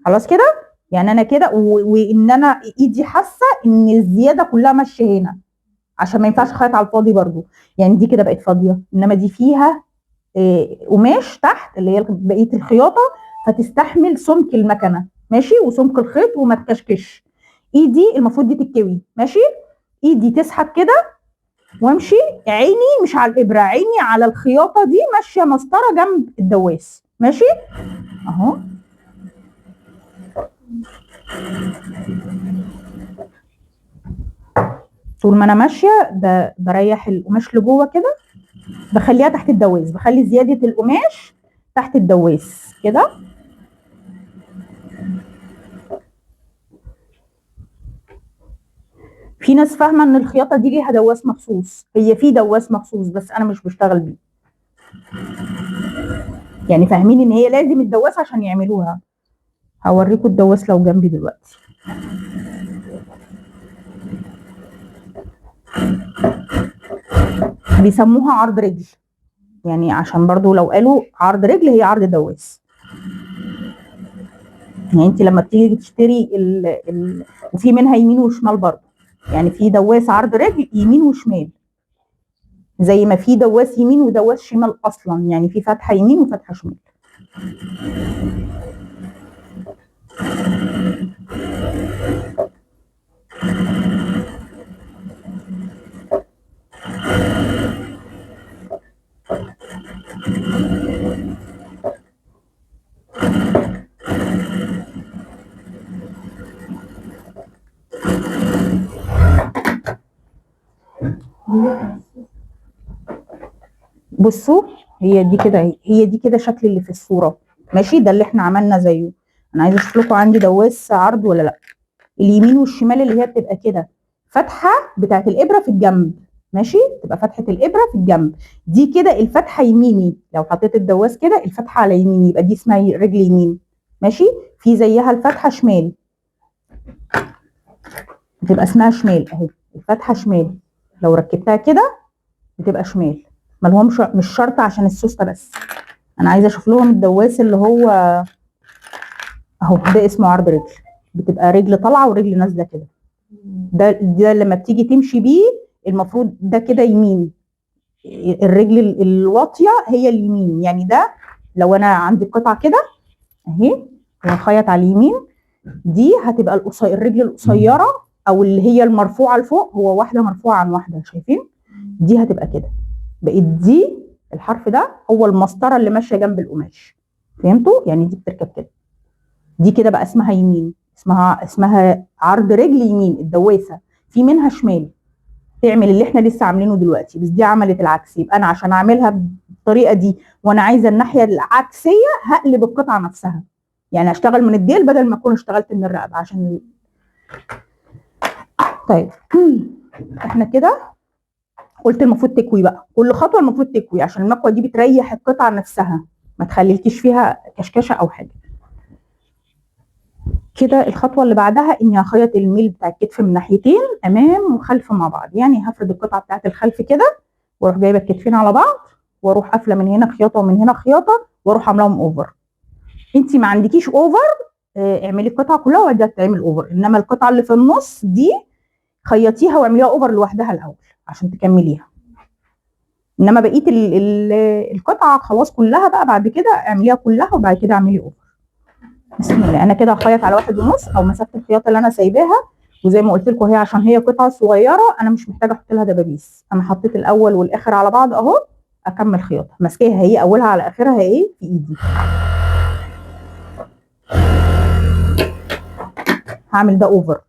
خلاص كده. يعني انا كده وان انا ايدي حاسه ان الزياده كلها ماشيه هنا، عشان ما ينفعش اخيط على الفاضي برضو. يعني دي كده بقت فاضيه، انما دي فيها قماش تحت اللي هي بقيه الخياطه، فتستحمل سمك المكنه ماشي وسمك الخيط وما تكشكش. ايدي المفروض دي تتكوي ماشي، ايدي تسحب كده وامشي، عيني مش على الابره، عيني على الخياطه دي ماشيه مسطره جنب الدواس ماشي اهو. طول ما انا ماشيه بريح القماش لجوه كده، بخليها تحت الدواس، بخلي زياده القماش تحت الدواس كده. في ناس فاهمه ان الخياطه دي ليها دواس مخصوص، هي في دواس مخصوص بس انا مش بشتغل بيه، يعني فاهمين ان هي لازم الدواس عشان يعملوها. هوريكم الدواس لو جنبي دلوقتي. بيسموها عرض رجل، يعني عشان برضو لو قالوا عرض رجل هي عرض دواس. يعني انت لما بتيجي تشتري وفي منها يمين وشمال برضه، يعني في دواس عرض رجل يمين وشمال، زي ما في دواس يمين ودواس شمال اصلا، يعني في فتحه يمين وفتحه شمال. بصوا، هي دي كده شكل اللي في الصوره، ماشي؟ ده اللي احنا عملنا زيه. انا عايزه اشوف لكم عندي دواس عرض ولا لا. اليمين والشمال اللي هي بتبقى كده فتحه بتاعت الابره في الجنب، ماشي؟ تبقى فتحه الابره في الجنب، دي كده الفتحه يميني. لو حطيت الدواس كده الفتحه على يميني يبقى دي اسمها رجل يمين، ماشي؟ في زيها الفتحه شمال، بتبقى اسمها شمال اهي، الفتحه شمال لو ركبتها كده بتبقى شمال. مالهمش مش شرط عشان السوسته بس. انا عايزه اشوف لهم الدواس اللي هو اهو، ده اسمه عرض رجل، بتبقى رجل طالعه ورجل نازله كده. ده لما بتيجي تمشي بيه المفروض ده كده يمين، الرجل الواطيه هي اليمين. يعني ده لو انا عندي قطعه كده اهي وهخيط على اليمين، دي هتبقى الرجل القصيره او اللي هي المرفوعه لفوق، هو واحده مرفوعه عن واحده، شايفين؟ دي هتبقى كده، بقت دي الحرف ده هو المسطره اللي ماشيه جنب القماش، فهمتوا؟ يعني دي بتركب كده، دي كده بقى اسمها يمين، اسمها عرض رجل يمين الدواسه. في منها شمال تعمل اللي احنا لسه عاملينه دلوقتي، بس دي عملت العكس. يبقى انا عشان اعملها بالطريقه دي وانا عايزه الناحيه العكسيه هقلب القطعه نفسها، يعني اشتغل من الديل بدل ما اكون اشتغلت من الرقبه عشان. طيب احنا كده قلت المفروض تكوي بقى، كل خطوه المفروض تكوي عشان المكوه دي بتريح القطعه نفسها، ما تخليكيش فيها كشكشه او حاجه. كده الخطوه اللي بعدها اني هخيط الميل بتاع الكتف من ناحيتين امام وخلف مع بعض، يعني هفرد القطعه بتاعت الخلف كده واروح جايبه الكتفين على بعض واروح قافله من هنا خياطه ومن هنا خياطه واروح عاملاهم اوفر. انت ما عندكيش اوفر، اعملي القطعه كلها وبعدين تعمل اوفر، انما القطعه اللي في النص دي خيطيها واعمليها اوفر لوحدها الاول عشان تكمليها، انما بقيه القطعه خلاص كلها بقى بعد كده اعمليها كلها وبعد كده اعملي اوفر. بسم الله. انا كده هخيط على 1.5 او مسافه الخياطه اللي انا سايباها، وزي ما قلت لكم هي عشان هي قطعه صغيره انا مش محتاجه احط لها دبابيس، انا حطيت الاول والاخر على بعض اهو، اكمل خياطه ماسكاها هي اولها على اخرها ايه في ايدي. هعمل ده اوفر.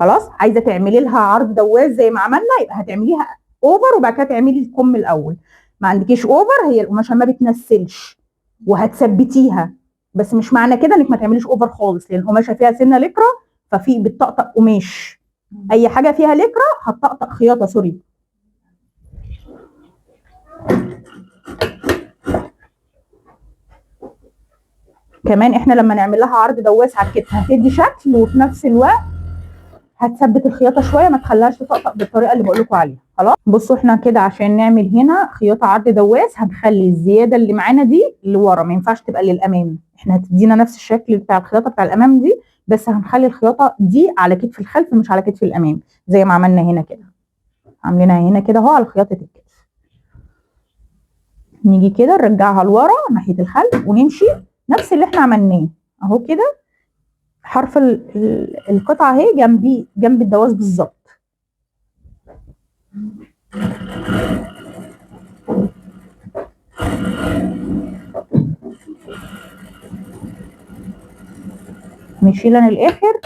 خلاص عايزه تعملي لها عرض دواز زي ما عملنا يبقى هتعمليها اوفر وبعد كده تعملي الكم الاول. ما عندكيش اوفر، هي القماشه ما بتنسلش وهتثبتيها، بس مش معنى كده انك ما تعمليش اوفر خالص، لان القماشه فيها سنه لكره ففي بتطقطق قماش، اي حاجه فيها لكره هتطقطق خياطه، سوري. كمان احنا لما نعمل لها عرض دواس على الكتف هتدي شكل وفي نفس الوقت هتثبت الخياطه شويه ما تخليهاش تطقطق بالطريقه اللي بقول لكم عليها. خلاص بصوا احنا كده عشان نعمل هنا خياطه عرض دواس هنخلي الزياده اللي معانا دي لورا، ما ينفعش تبقى للامام، احنا هتدينا نفس الشكل بتاع الخياطه بتاع الامام دي، بس هنخلي الخياطه دي على كتف الخلف مش على كتف الامام زي ما عملنا هنا كده، عاملينها هنا كده اهو على خياطه الكتف. نيجي كده نرجعها لورا ناحيه الخلف ونمشي نفس اللي احنا عملناه اهو كده، حرف القطعه اهي جنبي جنب الدواس بالظبط. مشينا للاخر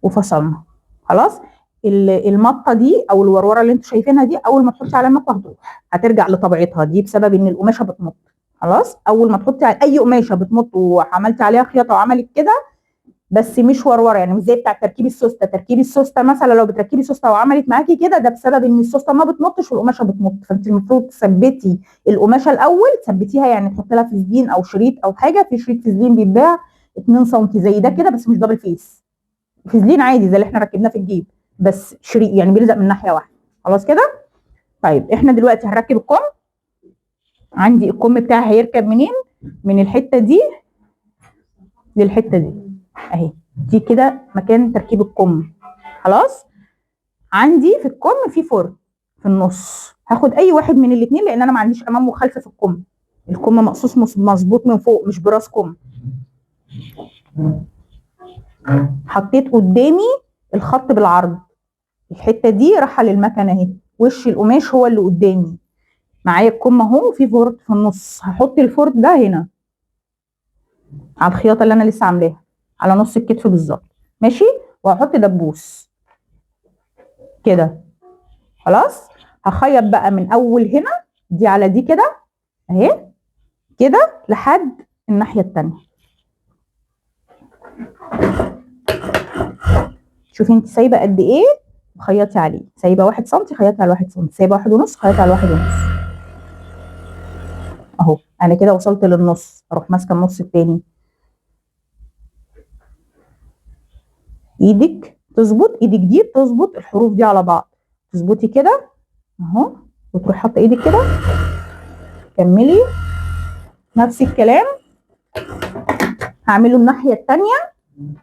وفصلنا. خلاص المطه دي او الوروره اللي انتوا شايفينها دي اول ما تحطي عليها مطه هتروح هترجع لطبيعتها دي بسبب ان القماشه بتمط. خلاص اول ما تحطي على اي قماشه بتمط وعملتي عليها خياطه وعملت كده، بس مش وروره، يعني مش زي بتاع تركيب السوسته. تركيب السوسته مثلا لو بتركبي سوسته وعملت معاكي كده ده بسبب ان السوسته ما بتمطش والقماشه بتمط، فانت المفروض تثبتي القماشه الاول، تثبتيها يعني تحطي لها فسدين او شريط او حاجه، في شريط فسدين بيتباع 2 سم زي ده كده بس مش دبل فيس، فسدين عادي زي اللي احنا ركبناه في الجيب بس شريط يعني بيلزق من ناحيه واحده. خلاص كده. طيب احنا دلوقتي هنركب الكم. عندي الكم بتاعي هيركب منين؟ من الحته دي للحته دي اهي. دي كده مكان تركيب الكم. خلاص. عندي في الكم في فرن في النص، هاخد اي واحد من الاثنين لان انا ما عنديش امام وخلف في الكم. الكم مقصوص مظبوط من فوق مش براس كم. حطيت قدامي الخط بالعرض، الحته دي رايحه للمكنه اهي، وش القماش هو اللي قدامي، معايا الكم اهو وفي فورت في النص. هحط الفورت ده هنا على الخياطه اللي انا لسه عاملاها على نص الكتف بالظبط، ماشي. وهحط دبوس كده. خلاص. هخيط بقى من اول هنا دي على دي كده اهي كده لحد الناحيه التانيه. شوفي انت سايبه قد ايه وخيطي عليه، سايبه 1 سم خيطي على 1 سم، سايبه 1.5 خيطي على 1.5 اهو. انا كده وصلت للنص، اروح ماسكه النص التاني. ايدك تظبط، ايدك دي تظبط الحروف دي على بعض، تظبطي كده اهو، وتروحي حاطه ايدك كده. كملي نفس الكلام، هعمله الناحيه التانيه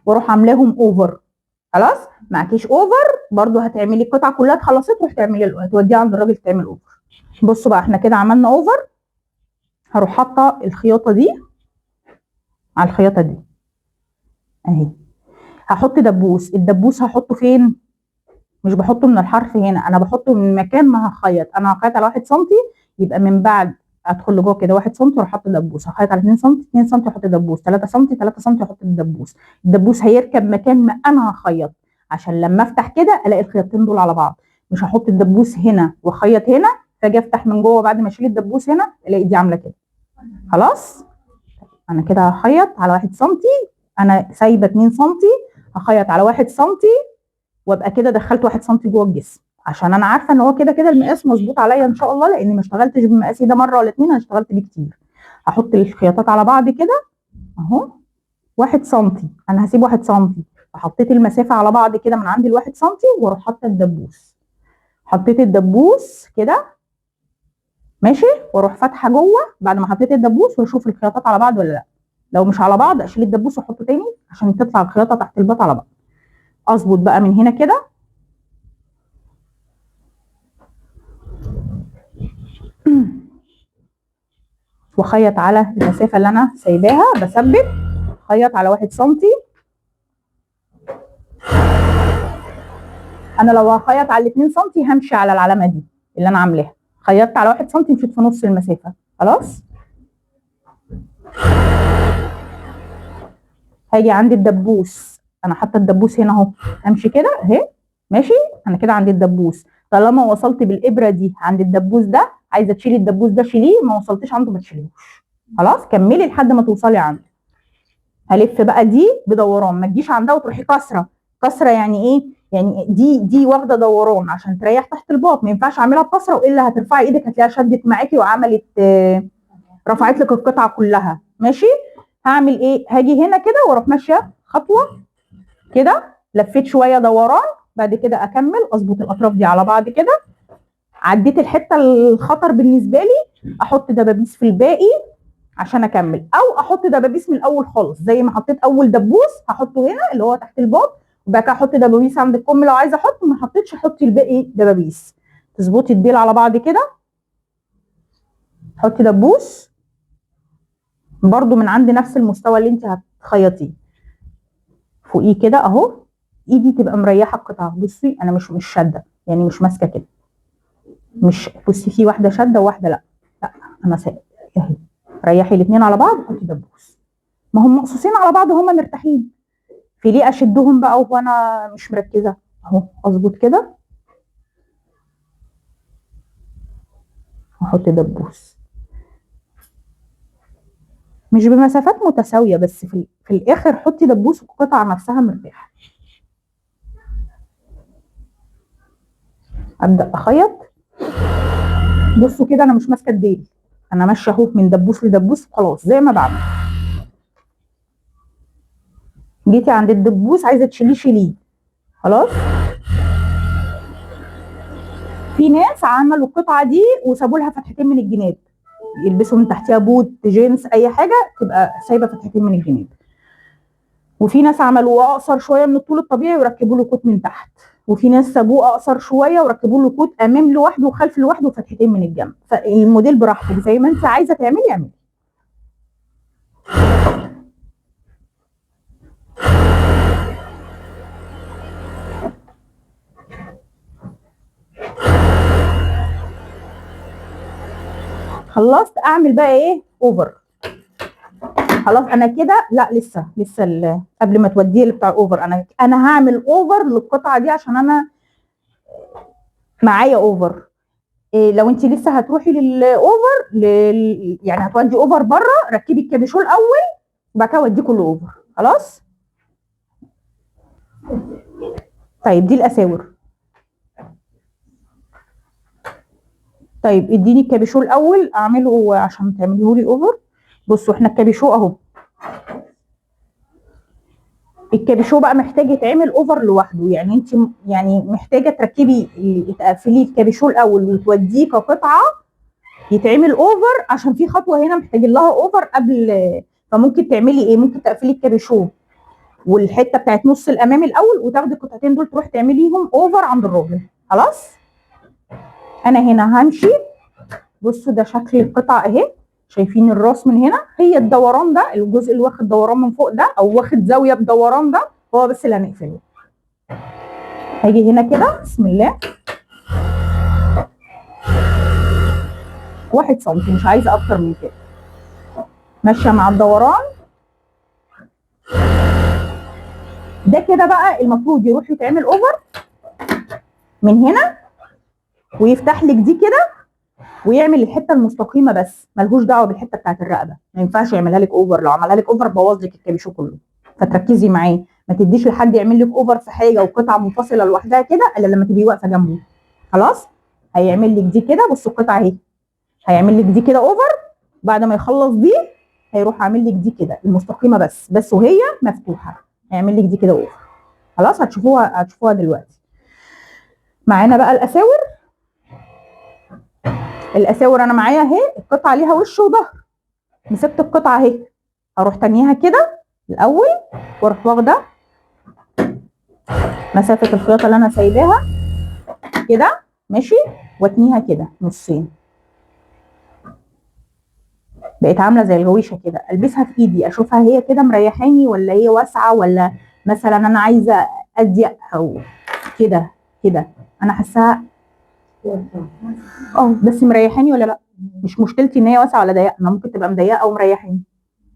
واروح عاملاهم اوفر. خلاص. معكيش اوفر برضو هتعملي القطعه كلها اتخلصت، تروحي تعملي هتوديها عند الراجل تعمل اوفر. بصوا بقى احنا كده عملنا اوفر. هروح حاطه الخياطه دي على الخياطه دي اهي. هحط دبوس، الدبوس هحطه فين؟ مش بحطه من الحرف هنا، انا بحطه من مكان ما هخيط. انا هخيط على 1 سم، يبقى من بعد ادخل لجوه كده 1 سم واروح احط دبوس. هخيط على 2 سم، 2 سم احط دبوس، 3 سم، 3 سم احط الدبوس. الدبوس هيركب مكان ما انا هخيط عشان لما افتح كده الاقي الخيطين دول على بعض. مش هحط الدبوس هنا واخيط هنا فاجي افتح من جوه بعد ما اشيل الدبوس هنا الاقي دي عامله كده. خلاص. انا كده هخيط على 1 سم، انا سايبه 2 سم، هخيط على 1 سم وابقى كده دخلت 1 سم جوه الجسم، عشان انا عارفه ان هو كده كده المقاس مظبوط عليا ان شاء الله، لاني ما اشتغلتش بمقاسي ده مره ولا اتنين، انا اشتغلت بيه كتير. هحط الخياطات على بعض كده اهو 1 سم، انا هسيب 1 سم، فحطيت المسافه على بعض كده من عند ال1 سم واروح حاطه الدبوس. حطيت الدبوس كده ماشي، واروح فاتحه جوه بعد ما حطيت الدبوس واشوف الخياطات على بعض ولا لا. لو مش على بعض اشيل الدبوس واحطه تاني عشان تطلع الخياطه تحت الباط على بعض. اظبط بقى من هنا كده واخيط على المسافه اللي انا سايباها، بثبت خيط على 1 سم. انا لو هخيط على 2 سم همشي على العلامه دي اللي انا عاملاها، خيطت على 1 سم مشيت في نص المسافه. خلاص. هاجي عند الدبوس، انا حاطه الدبوس هنا اهو، امشي كده اهي ماشي. انا كده عند الدبوس، طالما وصلت بالابره دي عند الدبوس ده، عايزه تشيلي الدبوس ده شيليه، ما وصلتش عنده ما تشيليهوش. خلاص. كملي لحد ما توصلي عنده. هلف بقى دي بدوران، ما تجيش عندها وتروحي كسره. كسره يعني ايه؟ يعني دي واخده دوران عشان تريح تحت الباط، ما ينفعش اعملها بكسره والا هترفعي ايدك هتلاقيها شدت معاكي وعملت رفعت لك القطعه كلها. ماشي. هعمل ايه؟ هاجي هنا كده واروح ماشيه خطوه كده، لفيت شويه دوران، بعد كده اكمل اظبط الاطراف دي على بعض كده. عديت الحته الخطر بالنسبه لي، احط دبابيس في الباقي عشان اكمل، او احط دبابيس من الاول خالص زي ما حطيت اول دبوس هحطه هنا اللي هو تحت الباط، وبعد كده احط دبابيس عند الكم لو عايزه احط، ما حطيتش حطي الباقي دبابيس. تظبطي الديل على بعض كده، حطي دبوس برده من عند نفس المستوى اللي انت هتخيطيه فوقيه كده اهو. ايدي تبقى مريحه القطعه، بصي انا مش شاده يعني مش ماسكه كده، مش بصي في واحده شاده وواحده لا، لا انا سايبه اهي. ريحي الاثنين على بعض وحطي دبوس، ما هم مقصوصين على بعض وهم مرتاحين، في ليه اشدهم بقى وانا مش مركزه اهو. اظبط كده واحط دبوس مش بمسافات متساويه، بس في الاخر حطي دبوس والقطعه نفسها مرتاحه. ابدا اخيط. بصوا كده انا مش ماسكه الديل، انا ماشيه اهو من دبوس لدبوس خلاص زي ما بعمل. جيتي عند الدبوس عايزه تشيليه شيليه. خلاص. في ناس عملوا القطعه دي وسابوا لها فتحتين من الجناب، يلبسوا من تحتها بوت جينز اي حاجه تبقى سايبه فتحتين من الجناب. وفي ناس عملوه اقصر شويه من الطول الطبيعي وركبوا له كوت من تحت، وفي ناس سابوه اقصر شويه وركبوا له كوت امام لوحده وخلف لوحده وفتحتين من الجنب. فالموديل براحتك زي ما انت عايزه تعملي اعملي. خلصت اعمل بقى ايه؟ اوفر. خلاص انا كده، لا لسه قبل ما توديه اللي بتاع الاوفر، انا هعمل اوفر للقطعه دي عشان انا معايا اوفر. إيه لو انت لسه هتروحي للاوفر يعني هتودي اوفر بره، ركبي الكابيشو الاول وبعد كده وديه كله اوفر. خلاص. طيب دي الاساور. طيب اديني الكابيشو الاول اعمله عشان تعمليه لي اوفر. بصوا احنا الكابيشو اهو. الكابيشو بقى محتاج يتعمل اوفر لوحده، يعني انت يعني محتاجه تركبي تقفلي الكابيشو الاول وتوديه كقطعه يتعمل اوفر، عشان في خطوه هنا محتاجين لها اوفر قبل. فممكن تعملي ايه؟ ممكن تقفلي الكابيشو والحته بتاعت نص الامامي الاول وتاخدي القطعتين دول تروح تعمليهم اوفر عند الراجل. خلاص. انا هنا همشي. بصوا ده شكل القطعه اهي. شايفين الراس من هنا؟ هي الدوران ده الجزء اللي واخد دوران من فوق ده او واخد زاويه بدوران ده هو بس اللي هنقفله. هاجي هنا كده بسم الله 1 سم، مش عايزه اكتر من كده. ماشيه مع الدوران ده كده. بقى المفروض يروح يتعمل اوفر من هنا ويفتح لك دي كده ويعمل الحته المستقيمه بس، ملهوش دعوه بالحته بتاعت الرقبه. ما ينفعش يعملها لك اوفر، لو عملها لك اوفر بوظ لك الكابيشو كله. فتركزي معاه، ما تديش لحد يعمل لك اوفر في حاجه وقطعه منفصله لوحدها كده الا لما تبقي واقفه جنبه. خلاص. هيعمل لك دي كده. بصوا القطعه اهي. هيعمل لك دي كده اوفر. بعد ما يخلص دي هيروح عامل لك دي كده المستقيمه بس وهي مفتوحه. هيعمل لك دي كده اوفر. خلاص. هتشوفوها دلوقتي. معانا بقى الاساور. الاساور انا معايا اهي. القطعه ليها وش وظهر. مسكت القطعه اهي. هروح تانيها كده الاول واروح واخده مسافه الخياطه اللي انا سايباها كده ماشي، واتنيها كده نصين. بقت عامله زي الغويشه كده. البسها في ايدي اشوفها هي كده مريحاني ولا هي واسعه، ولا مثلا انا عايزه اضيق او كده. انا حاساها بس مريحاني ولا لا. مش مشكلتي ان هي واسعه ولا ضيقه، ما ممكن تبقى مضيقه او مريحاني.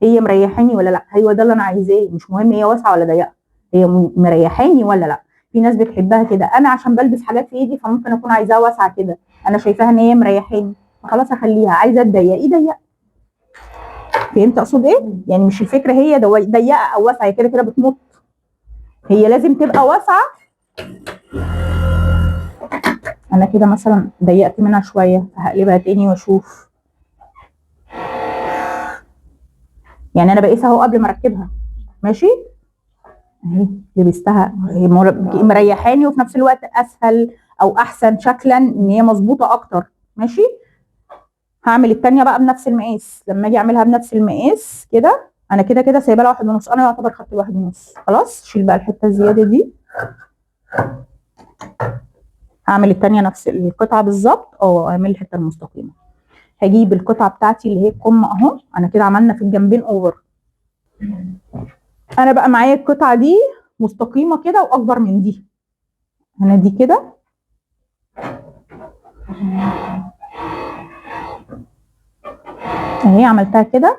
هي مريحاني ولا لا، هو ده اللي انا عايزاه. مش مهم هي واسعه ولا ضيقه، هي مريحاني ولا لا. في ناس بتحبها كده، انا عشان بلبس حاجات في ايدي فممكن اكون عايزاها واسعه كده. انا شايفاها ان هي مريحاني فخلاص اخليها. عايزه تضيقي ضيق. فهمت اقصد ايه؟ يعني مش الفكره هي ضيقه او واسعه، هي كده كده بتمط. هي لازم تبقى واسعه. انا كده مثلا ضيقت منها شويه فهقلبها تاني واشوف. يعني انا بقيسها اهو قبل ما اركبها ماشي اهي. لبستها هي مريحاني وفي نفس الوقت اسهل او احسن شكلا ان هي مظبوطه اكتر. ماشي. هعمل الثانيه بقى بنفس المقاس. لما اجي اعملها بنفس المقاس كده انا كده سايبه لها 1.5. انا يعتبر خدت 1.5. خلاص. شيل بقى الحته الزياده دي. هعمل الثانيه نفس القطعه بالظبط. اعمل الحته المستقيمه. هجيب القطعه بتاعتي اللي هي الكم اهو. انا كده عملنا في الجنبين اوفر. انا بقى معايا القطعه دي مستقيمه كده واكبر من دي. انا دي كده اهي عملتها كده.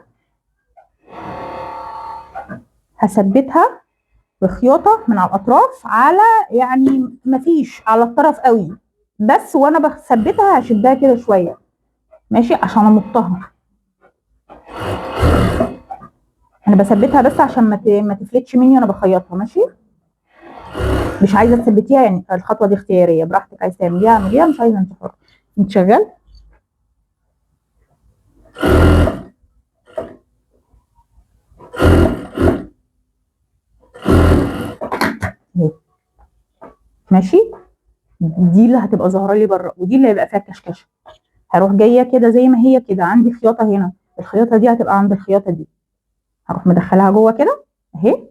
هثبتها بخياطه من على الاطراف على يعني مفيش على الطرف قوي بس، وانا بثبتها هشدها كده شويه ماشي عشان امطها. انا بثبتها بس عشان ما تفلتش مني وانا بخيطها. ماشي. مش عايزه تثبتيها يعني الخطوه دي اختياريه براحتك. عايزه تعمليها اعمليها، مش عايزه انت حر. انت شغال. ماشي. دي اللي هتبقى ظاهره لي بره ودي اللي هيبقى فيها كشكشه. هروح جايه كده زي ما هي كده. عندي خياطه هنا، الخياطه دي هتبقى عند الخياطه دي. هروح مدخلها جوه كده اهي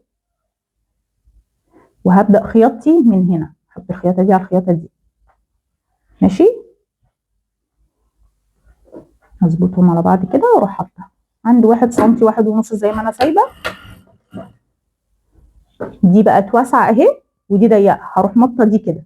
وهبدأ خياطتي من هنا، احط الخياطة دي على الخياطة دي. ماشي، هظبطهم على بعض كده واروح حاطة عند 1 سنتي 1.5 زي ما انا سايبة. دي بقى توسع اهي ودي ضيقة، هروح مطة دي كده.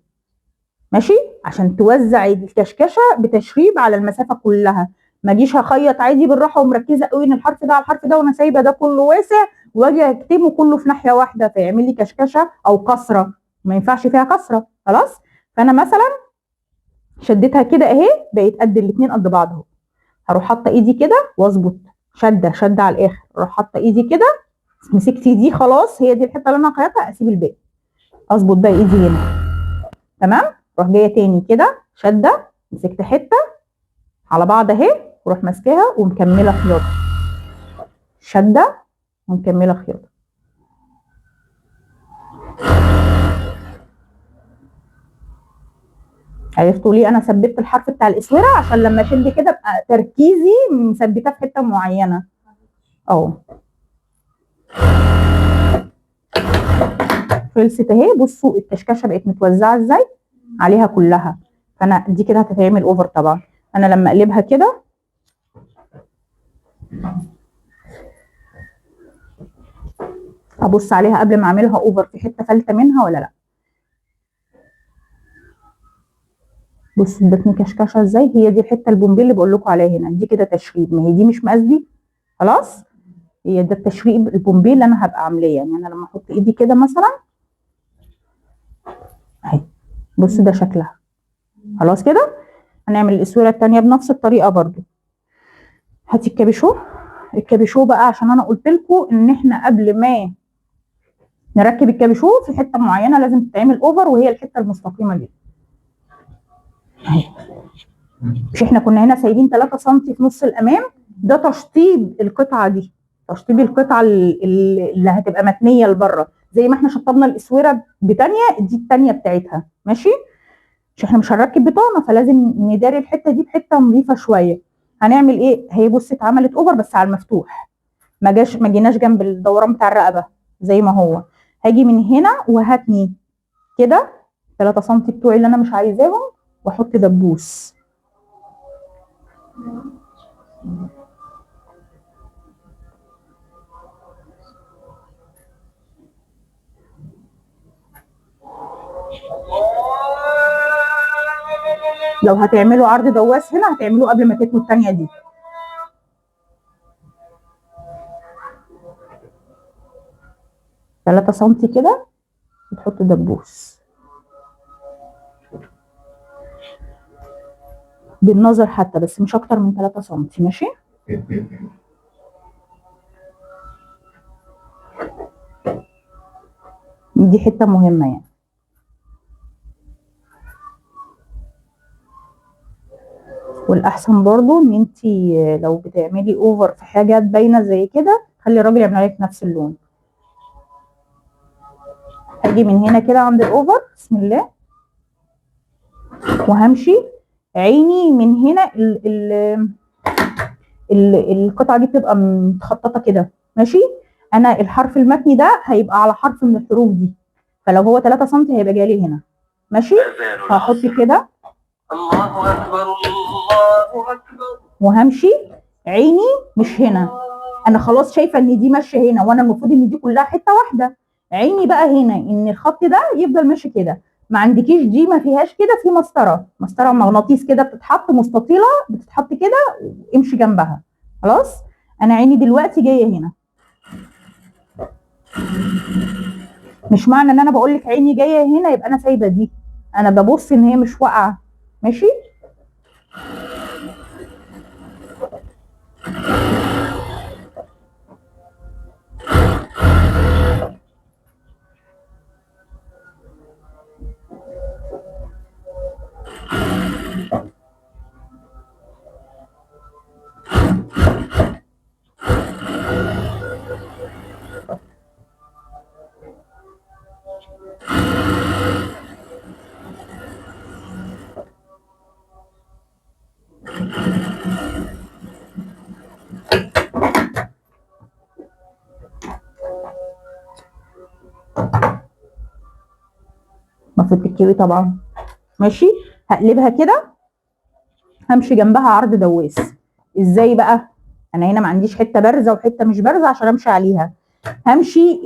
ماشي، عشان توزع الكشكشة بتشريب على المسافة كلها. ما اجيش هخيط عادي بالراحة ومركزة قوي ان الحرف ده على الحرف ده وانا سايبة ده كله واسع، واجي اكتمه كله في ناحية واحدة فيعمل لي كشكشة او كسرة، ما ينفعش فيها كسرة. خلاص، فانا مثلا شديتها كده اهي، بقت قد الاتنين قد بعض اهو. هروح حاطه ايدي كده واظبط شده على الاخر، اروح حاطه ايدي كده، مسكت دي خلاص هي دي الحته اللي انا هخيطها، اسيب الباقي، اظبط بقى ايدي هنا. تمام، اروح جايه تاني كده شده، مسكت حته على بعض اهي، واروح ماسكاها ومكمله خياطه، شده ومكمله خياطه. عرفتوا ليه انا ثبت الحرف بتاع الاسوره؟ عشان لما اشد كده ابقى تركيزي مثبتاه في حته معينه اهو. خلصت اهي، بصوا الكشكشه بقت متوزعه ازاي عليها كلها. فانا دي كده هتتعمل اوفر طبعا. انا لما اقلبها كده ابص عليها قبل ما اعملها اوفر في حته فلته منها ولا لا. بصوا ادتني كشكشه ازاي، هي دي الحته البومبي اللي بقول لكم عليها هنا، دي كده تشريب، ما هي دي مش مقاس دي. خلاص، هي ده التشريب البومبي اللي انا هبقى عاملاه. يعني انا لما احط ايدي كده مثلا اهي، بصوا ده شكلها. خلاص كده، هنعمل الاسوره الثانيه بنفس الطريقه برده. هاتي الكابيشو. الكابيشو بقى عشان انا قلت لكم ان احنا قبل ما نركب الكابيشو في حته معينه لازم تتعمل اوفر، وهي الحته المستقيمه دي اهي. مش احنا كنا هنا سايبين 3 سم في نص الامام؟ ده تشطيب القطعه دي، تشطيب القطعه اللي هتبقى متنيه لبره، زي ما احنا شطبنا الاسوره بتانيه، دي التانيه بتاعتها. ماشي، مش احنا مش هنركب بطانه، فلازم نداري الحته دي بحته نظيفه شويه. هنعمل ايه؟ هي بص اتعملت اوفر بس على المفتوح، ما جيناش جنب الدوران بتاع الرقبه زي ما هو. هاجي من هنا وهاتني كده 3 سم بتوعي اللي انا مش عايزاهم، واحط دبوس. لو هتعملوا عرض دواس هنا هتعملوه قبل ما تتنوا الثانيه دي. تلاتة سم كده وتحط دبوس بالنظر حتى، بس مش اكتر من 3 سم. ماشي، دي حته مهمه يعني. والاحسن برضو ان انت لو بتعملي اوفر في حاجات باينه زي كده، خلي الراجل يعمل لك نفس اللون. هاجي من هنا كده عند الاوفر، بسم الله، وهمشي عيني من هنا القطعه دي بتبقى متخططه كده. ماشي، انا الحرف المتني ده هيبقى على حرف من الحروف دي، فلو هو 3 سم هيبقى جالي هنا. ماشي، هحط كده الله اكبر الله اكبر، وهمشي عيني مش هنا. انا خلاص شايفه ان دي ماشيه هنا، وانا المفروض ان دي كلها حته واحده. عيني بقى هنا ان الخط ده يفضل ماشي كده. ما عندكيش دي ما فيهاش كده، في مسطره مغناطيس كده بتتحط مستطيله، بتتحط كده، امشي جنبها. خلاص، انا عيني دلوقتي جايه هنا. مش معنى ان انا بقول لك عيني جايه هنا يبقى انا سايبه دي، انا ببص ان هي مش واقعه. ماشي، تتكوي طبعا. ماشي، هقلبها كده، همشي جنبها عرض دواس. ازاي بقى؟ انا هنا ما عنديش حته بارزه وحته مش بارزه عشان امشي عليها. همشي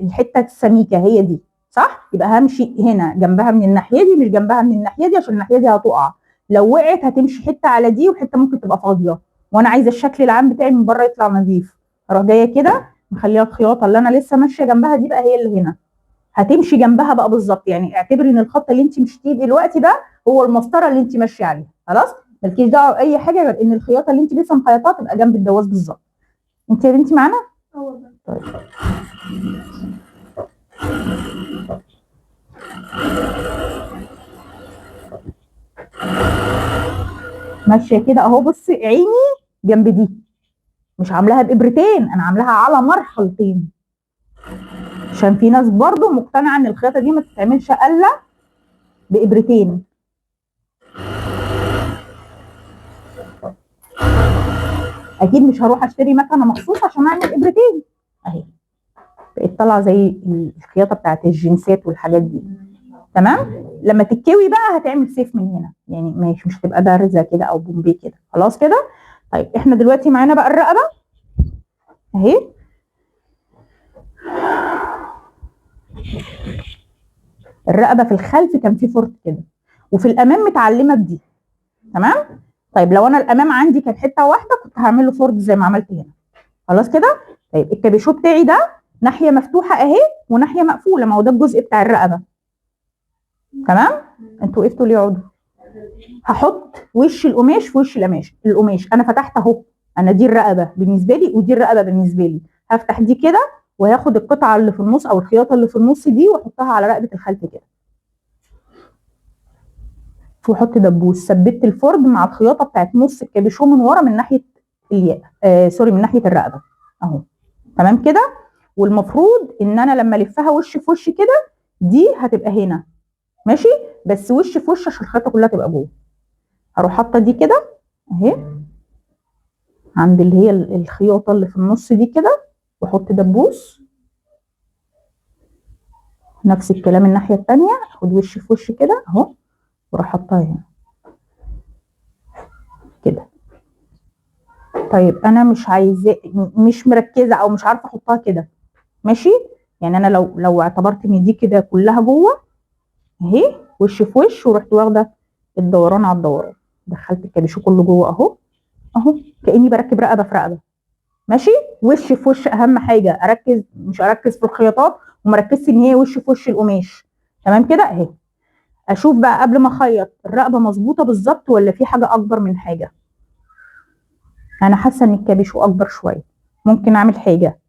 الحته السميكه هي دي، صح؟ يبقى همشي هنا جنبها من الناحيه دي، مش جنبها من الناحيه دي، عشان الناحيه دي هتقع. لو وقعت هتمشي حته على دي وحته ممكن تبقى فاضيه، وانا عايزه الشكل العام بتاعي من بره يطلع نظيف. اروح جايه كده مخليها الخياطه اللي انا لسه ماشيه جنبها دي بقى هي اللي هنا هتمشي جنبها بقى بالظبط. يعني اعتبري ان الخط اللي انت مشيتيه دلوقتي ده هو المسطره اللي انت ماشيه عليها. خلاص، مالكيش دعوه باي حاجه غير ان الخياطه اللي انت لسه مخيطاها تبقى جنب الدواس بالظبط. انت يا بنتي معانا؟ طيب. ماشيه كده اهو. بصي عيني جنب دي، مش عاملاها بابرتين، انا عاملاها على مرحلتين، عشان في ناس برضو مقتنعه ان الخياطه دي ما تتعملش الا بابرتين. اكيد مش هروح اشتري مكنه مخصوص عشان اعمل ابرتين. اهي بقت طالعه زي الخياطه بتاعت الجنسات والحاجات دي. تمام. لما تتكوي بقى هتعمل سيف من هنا، يعني مش هتبقى بارزه كده او بومبي كده. خلاص كده. طيب احنا دلوقتي معانا بقى الرقبه اهي. الرقبه في الخلف كان في فرط كده، وفي الامام متعلمه بدي. تمام. طيب لو انا الامام عندي كان حته واحده كنت هعمل له فرد زي ما عملت هنا. خلاص كده. طيب الكابيشو بتاعي ده ناحيه مفتوحه اهي وناحيه مقفوله، ما هو ده الجزء بتاع الرقبه. تمام. انتوا وقفتوا ليه؟ اقعدوا. هحط وش القماش في وش القماش انا فتحت اهو. انا دي الرقبه بالنسبه لي ودي الرقبه بالنسبه لي. هفتح دي كده وهاخد القطعه اللي في النص او الخياطه اللي في النص دي واحطها على رقبه الخلف كده، واحط دبوس. ثبت الفرد مع الخياطه بتاعت نص الكابيشو من ورا من ناحيه الياء، سوري، من ناحيه الرقبه اهو. تمام كده. والمفروض ان انا لما الفها وش في وش كده دي هتبقى هنا، ماشي، بس وش في وش عشان الخياطه كلها تبقى جوه. هروح حاطه دي كده اهي عند اللي هي الخياطه اللي في النص دي كده، واحط دبوس. نفس الكلام الناحيه الثانيه، اخد وش في وش كده اهو واروح حاطاها هنا كده. طيب انا مش عايزاه، مش مركزه او مش عارفه احطها كده، ماشي. يعني انا لو اعتبرت ان دي كده كلها جوه اهي وش في وش، ورحت واخده الدوران على الدوران، دخلت الكابيشو كله جوه اهو اهو، كاني بركب رقبه في رقبه، ماشي. وش في وش، اهم حاجه اركز، مش اركز في الخياطات ومركزش ان هي وش في وش القماش. تمام كده اهي. اشوف بقى قبل ما اخيط الرقبه مظبوطه بالظبط ولا في حاجه اكبر من حاجه. انا حاسه ان الكابيشو اكبر شويه، ممكن اعمل حاجه.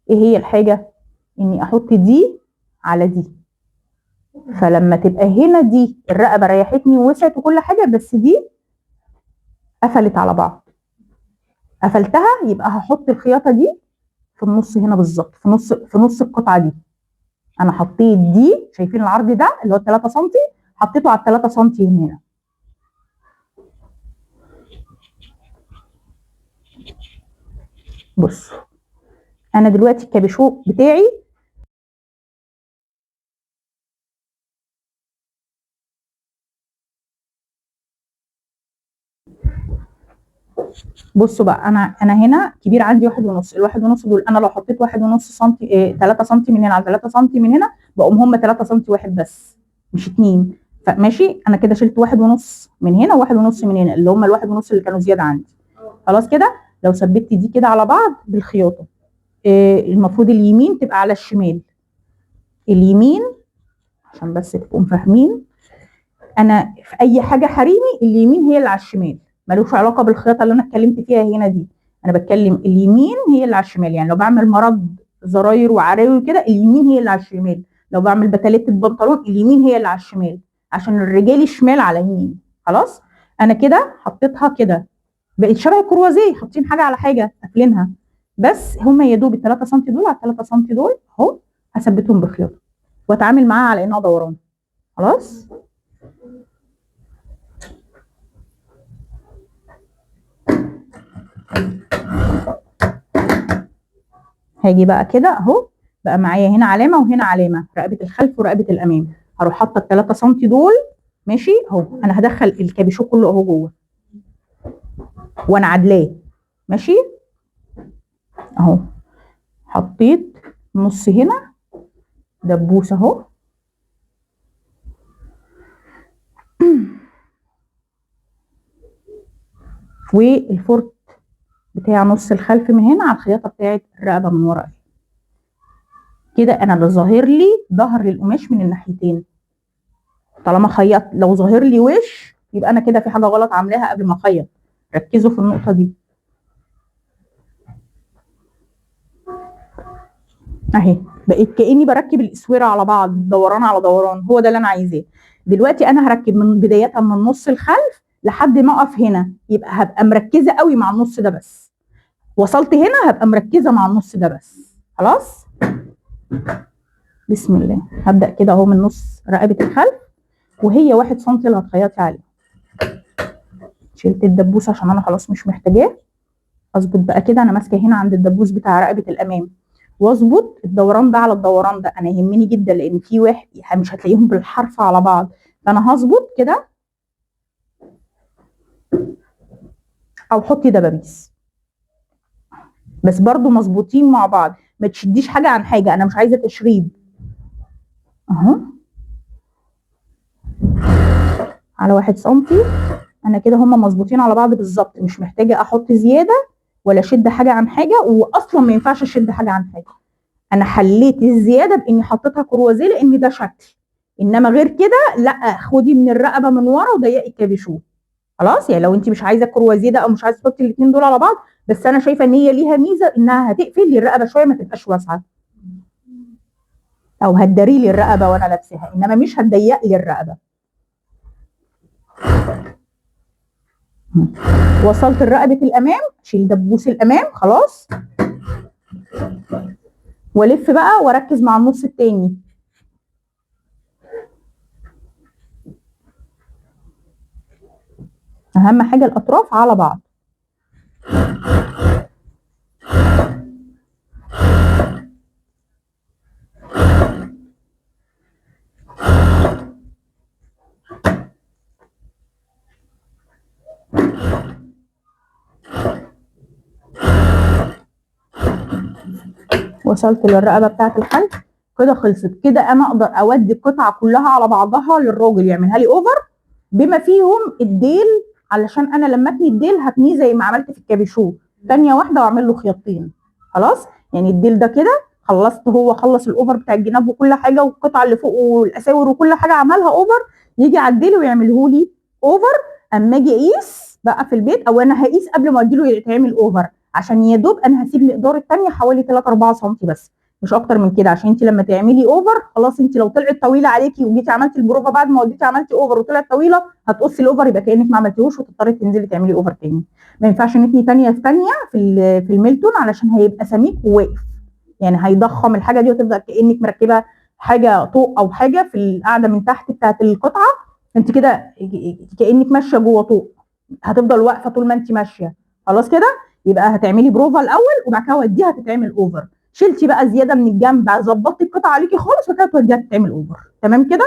ايه هي الحاجه؟ اني احط دي على دي، فلما تبقى هنا دي الرقبه ريحتني ووسعت وكل حاجه، بس دي قفلت على بعض. قفلتها يبقى هحط الخياطه دي في النص هنا بالظبط، في نص القطعه دي. انا حطيت دي، شايفين العرض ده اللي هو 3 سم، حطيته على 3 سم هنا. بصوا انا دلوقتي الكابيشو بتاعي بصوا بقى، انا هنا كبير عندي 1.5. الواحد ونص دول انا لو حطيت 1.5 سم 3 سم من هنا على 3 سم من هنا بقوم هم 3 سم واحد بس مش 2. فماشي، انا كده شلت 1.5 من هنا و1.5 من هنا اللي هم ال1.5 اللي كانوا زياده عندي. خلاص كده. لو ثبت دي كده على بعض بالخياطه، المفروض اليمين تبقى على الشمال. اليمين عشان بس تبقوا فاهمين، انا في اي حاجه حريمي اليمين هي اللي على الشمال، ملوش علاقه بالخياطه اللي انا اتكلمت فيها هنا دي. انا بتكلم اليمين هي اللي على الشمال، يعني لو بعمل مرض زراير وعراوي كده اليمين هي اللي على الشمال، لو بعمل بتلات البنطلون اليمين هي اللي على الشمال، عشان الرجال الشمال على يمين. خلاص. انا كده حطيتها كده، بقت شبه الكروازيه، حاطين حاجه على حاجه قافلينها، بس هما يا دوب ال 3 سم دول على 3 سم دول اهو، هثبتهم بخياطه واتعامل معاها على انها دوران. خلاص. هاجي بقى كده اهو، بقى معايا هنا علامه وهنا علامه، رقبه الخلف ورقبه الامام. هروح حاطه ال 3 سم دول ماشي اهو. انا هدخل الكابيشو كله اهو جوه وانا عدلاه ماشي اهو. حطيت نص هنا دبوس اهو والفرد بتاع نص الخلف من هنا على الخياطه بتاعت الرقبه من ورا كده. انا اللي ظاهر لي ظهر للقماش من الناحيتين. طالما خيط لو ظاهر لي وش يبقى انا كده في حاجه غلط عاملاها قبل ما اخيط. ركزوا في النقطه دي اهي. بقيت كاني بركب الاسوره على بعض دوران على دوران. هو ده اللي انا عايزاه. دلوقتي انا هركب من بدايه من نص الخلف لحد ما اقف هنا، يبقى هبقى مركزه قوي مع النص ده بس. وصلت هنا هبقى مركزه مع النص ده بس. خلاص بسم الله. هبدا كده اهو من نص رقبه الخلف وهي 1 سم اللي هتخيطي عليه. شلت الدبوس عشان انا خلاص مش محتاجاه. اظبط بقى كده. انا ماسكه هنا عند الدبوس بتاع رقبه الامام واظبط الدوران ده على الدوران ده. انا يهمني جدا لان في واحد مش هتلاقيهم بالحرف على بعض، فانا هظبط كده او حطي دبابيس بس برضو مظبوطين مع بعض. ما تشديش حاجه عن حاجه، انا مش عايزه تشريد اهو على 1 سم. انا كده هما مظبوطين على بعض بالظبط. مش محتاجه احط زياده ولا اشد حاجه عن حاجه، واصلا ما ينفعش اشد حاجه عن حاجه. انا حليت الزياده باني حطيتها كروازيه لان ده شكل، انما غير كده لا. خدي من الرقبه من ورا وضيقي الكابيشو. خلاص يعني لو انت مش عايزه الكروازيه ده او مش عايزه تحطي الاثنين دول على بعض، بس انا شايفه ان هي ليها ميزه انها هتقفل لي الرقبه شويه ما تبقاش واسعه، او هتداري لي الرقبه وانا لابسها، انما مش هتضيق لي الرقبه. وصلت الرقبه الامام، شيل دبوس الامام خلاص، والف بقى واركز مع النص التاني. اهم حاجه الاطراف على بعض. وصلت للرقبه بتاعت الخلف كده خلصت. كده انا اقدر اودي القطعه كلها على بعضها للراجل يعملها لي اوفر بما فيهم الديل، علشان انا لما اتني الديل هتنيه زي ما عملت في الكابيشو ثانيه واحده واعمل له خياطين. خلاص يعني الديل ده كده خلصت. هو خلص الاوفر بتاع الجناب وكل حاجه، والقطعه اللي فوق والاساور وكل حاجه عملها اوفر. يجي على الديل ويعمله لي اوفر. اما اجي اقيس بقى في البيت، او انا هقيس قبل ما اديله يتعمل اوفر، عشان يا دوب انا هسيب مقدار الثانيه حوالي 3 4 سم بس، مش اكتر من كده. عشان انت لما تعملي اوفر خلاص، انت لو طلعت طويله عليكي وجيتي عملتي البروفه بعد ما وديتي عملتي اوفر وطلعت طويله، هتقصي الاوفر يبقى كانك ما عملتيهوش وتضطري تنزلي تعملي اوفر تاني. ما ينفعش نتني ثانيه في ثانيه في الميلتون، علشان هيبقى سميك وواقف، يعني هيضخم الحاجه دي وتفضل كانك مركبه حاجه طوق او حاجه في القاعده من تحت بتاعت القطعه. انت كده كانك ماشيه جوه طوق، هتفضل واقفه طول ما انت ماشيه. خلاص كده يبقى هتعملي بروفا الاول وبعد كده وديها تتعمل اوفر. شلتي بقى زياده من الجنب، ظبطتي القطعه عليكي خالص وبعد كده توديها تتعمل اوفر. تمام كده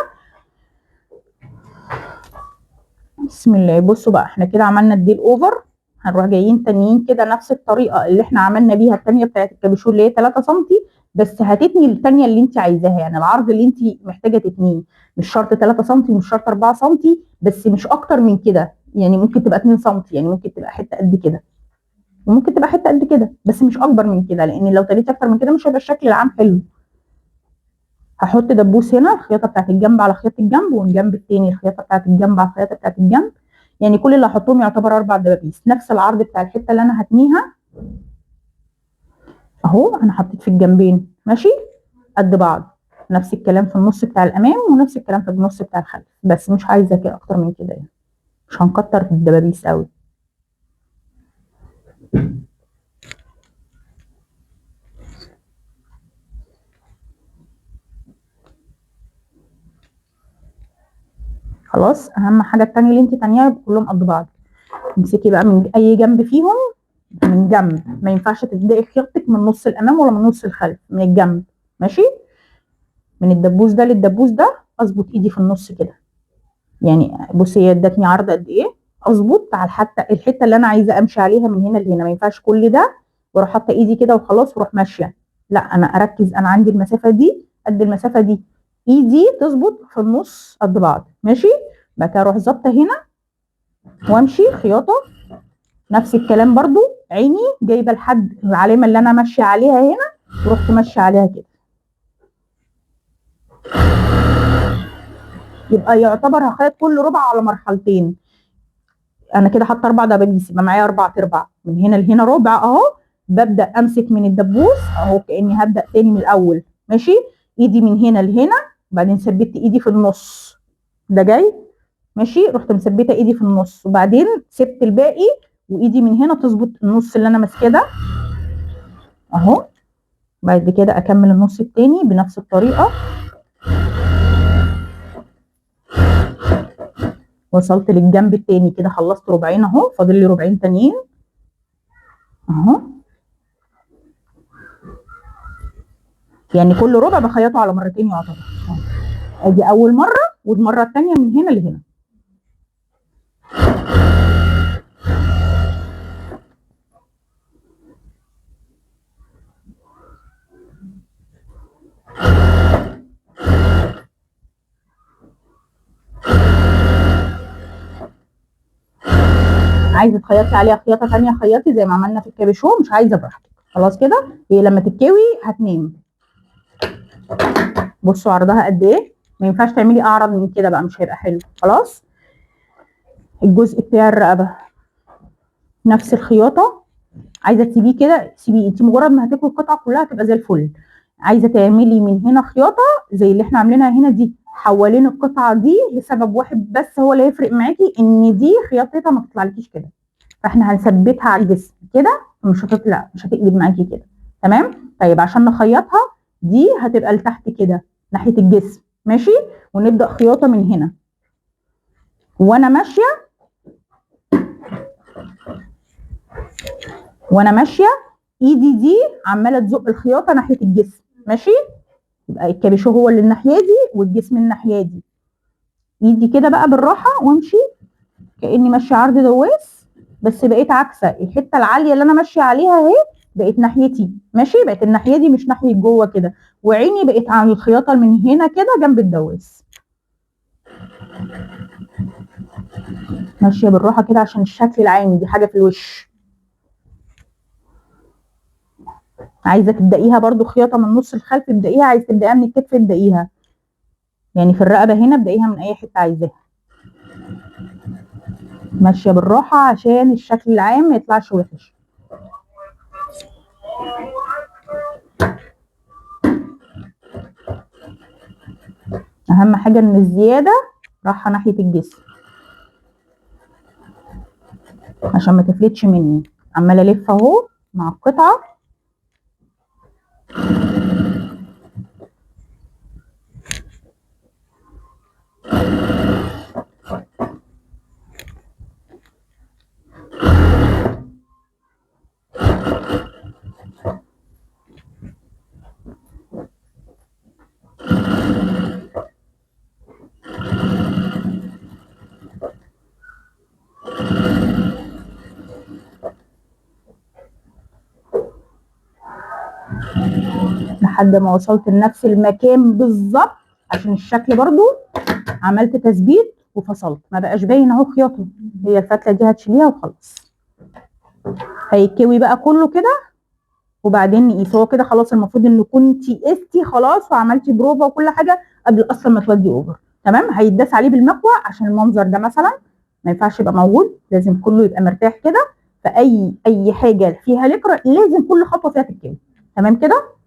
بسم الله. بصوا بقى احنا كده عملنا الديل اوفر. هنروح جايين تانيين كده نفس الطريقه اللي احنا عملنا بيها الثانيه بتاعت الكابيشو اللي هي 3 سم، بس هتتني الثانيه اللي انت عايزاها، يعني العرض اللي انت محتاجه تتنيه. مش شرط 3 سم، مش شرط 4 سم، بس مش اكتر من كده. يعني ممكن تبقى 2 سم، يعني ممكن تبقى حته قد كده وممكن تبقى حته قد كده، بس مش اكبر من كده، لان لو تليت اكتر من كده مش هيبقى الشكل العام حلو. هحط دبوس هنا الخياطه بتاعت الجنب على خياطه الجنب، والجنب التاني الخياطه بتاعت الجنب على الخياطه بتاعت الجنب. يعني كل اللي هحطهم يعتبر 4 دبابيس، نفس العرض بتاع الحته اللي انا هتنيها اهو. انا حطيت في الجنبين ماشي قد بعض، نفس الكلام في النص بتاع الامام ونفس الكلام في النص بتاع الخلف، بس مش عايزه كده اكتر من كده، يعني مش هنكتر في الدبابيس قوي. خلاص اهم حاجه التانية اللي انت تانيها يبقوا كلهم قد بعض. امسكي بقى من اي جنب فيهم، من جنب. ما ينفعش تبداي خياطتك من نص الامام ولا من نص الخلف، من الجنب ماشي. من الدبوس ده للدبوس ده اظبط ايدي في النص كده. يعني بصي هي ادتني عرض قد ايه، اظبط على حتى الحته اللي انا عايزه امشي عليها من هنا لهنا. ما ينفعش كل ده واروح حاطه ايدي كده وخلاص واروح ماشيه، لا انا اركز. انا عندي المسافه دي قد المسافه دي، ايدي تظبط في النص قد بعض. ماشي، بعد كده اروح ظابطه هنا وامشي خياطه. نفس الكلام برضو، عيني جايبه لحد العلامه اللي انا ماشيه عليها هنا ورحت ماشيه عليها كده. يبقى يعتبر هخيط كل ربع على مرحلتين. انا كده حاطه 4 دبابيس، يبقى معايا 4/4 من هنا لهنا ربع اهو. ببدا امسك من الدبوس اهو كاني هبدا تاني من الاول. ماشي، ايدي من هنا لهنا، وبعدين ثبت ايدي في النص ده جاي. ماشي، رحت مثبته ايدي في النص وبعدين سبت الباقي، وايدي من هنا تظبط النص اللي انا ماسكاه ده اهو. بعد كده اكمل النص التاني بنفس الطريقه. وصلت للجنب التاني كده، خلصت ربعين اهو، فاضل لي ربعين تانيين اهو. يعني كل ربع بخيطه على مرتين يعتبر. ادي اول مره، والمره الثانيه من هنا لهنا. عايزه تخيطي عليها خياطه ثانيه خيطي زي ما عملنا في الكابيشو، مش عايزه براحتك. خلاص كده، هي لما تتكوي هتنام. بصوا عرضها قد ايه، ما ينفعش تعملي اعرض من كده بقى، مش هيبقى حلو. خلاص، الجزء بتاع الرقبه نفس الخياطه. عايزه تسيبيه كده سيبيه، انت مجرد ما هتكوي القطعه كلها هتبقى زي الفل. عايزه تعملي من هنا خياطه زي اللي احنا عاملينها هنا دي حوالين القطعه دي لسبب واحد بس هو اللي هيفرق معاكي، ان دي خياطتها ما تطلعلكيش كده. فاحنا هنثبتها على الجسم كده، مش هتطلع، مش هتقلب معاكي كده. تمام. طيب عشان نخيطها دي هتبقى لتحت كده ناحيه الجسم. ماشي، ونبدا خياطه من هنا وانا ماشيه. وانا ماشيه ايدي دي عماله تزق الخياطه ناحيه الجسم. ماشي، يبقى الكابيشو هو اللي الناحيه دي والجسم الناحيه دي. ايدي كده بقى بالراحه وامشي كاني ماشيه عرض دواس، بس بقيت عكسه الحته العاليه اللي انا ماشيه عليها اهي، بقت ناحيتي. ماشي، بقت الناحيه دي مش ناحيه جوه كده، وعيني بقت على الخياطه من هنا كده جنب الدواس. ماشيه بالراحه كده عشان الشكل العيني دي حاجه في الوش. عايزه تبدايها برده خياطه من النص الخلفي ابدايها، عايزه تبدايها من الكتف ابدايها. يعني في الرقبه هنا ابدايها من اي حته عايزاها. ماشيه بالراحه عشان الشكل العام ما يطلعش وحش. اهم حاجه ان الزياده رايحه ناحيه الجسم عشان ما تفلتش مني. عماله الف اهو مع القطعه. لحد ما وصلت لنفس المكان بالظبط، عشان الشكل برضو عملت تثبيت وفصلت، ما بقاش باين اهو خياطه. هي الفتله دي هتشيليها وخلاص. هيتكوي بقى كله كده وبعدين نقيس. هو كده خلاص، المفروض ان كنتي قستي خلاص وعملتي بروفا وكل حاجه قبل اصلا ما تودي اوفر. تمام، هيتداس عليه بالمكوى عشان المنظر ده مثلا ما ينفعش يبقى موجود، لازم كله يبقى مرتاح كده. فاي حاجه فيها لكرة لازم كل خطوه فيها تتكوي. تمام كده.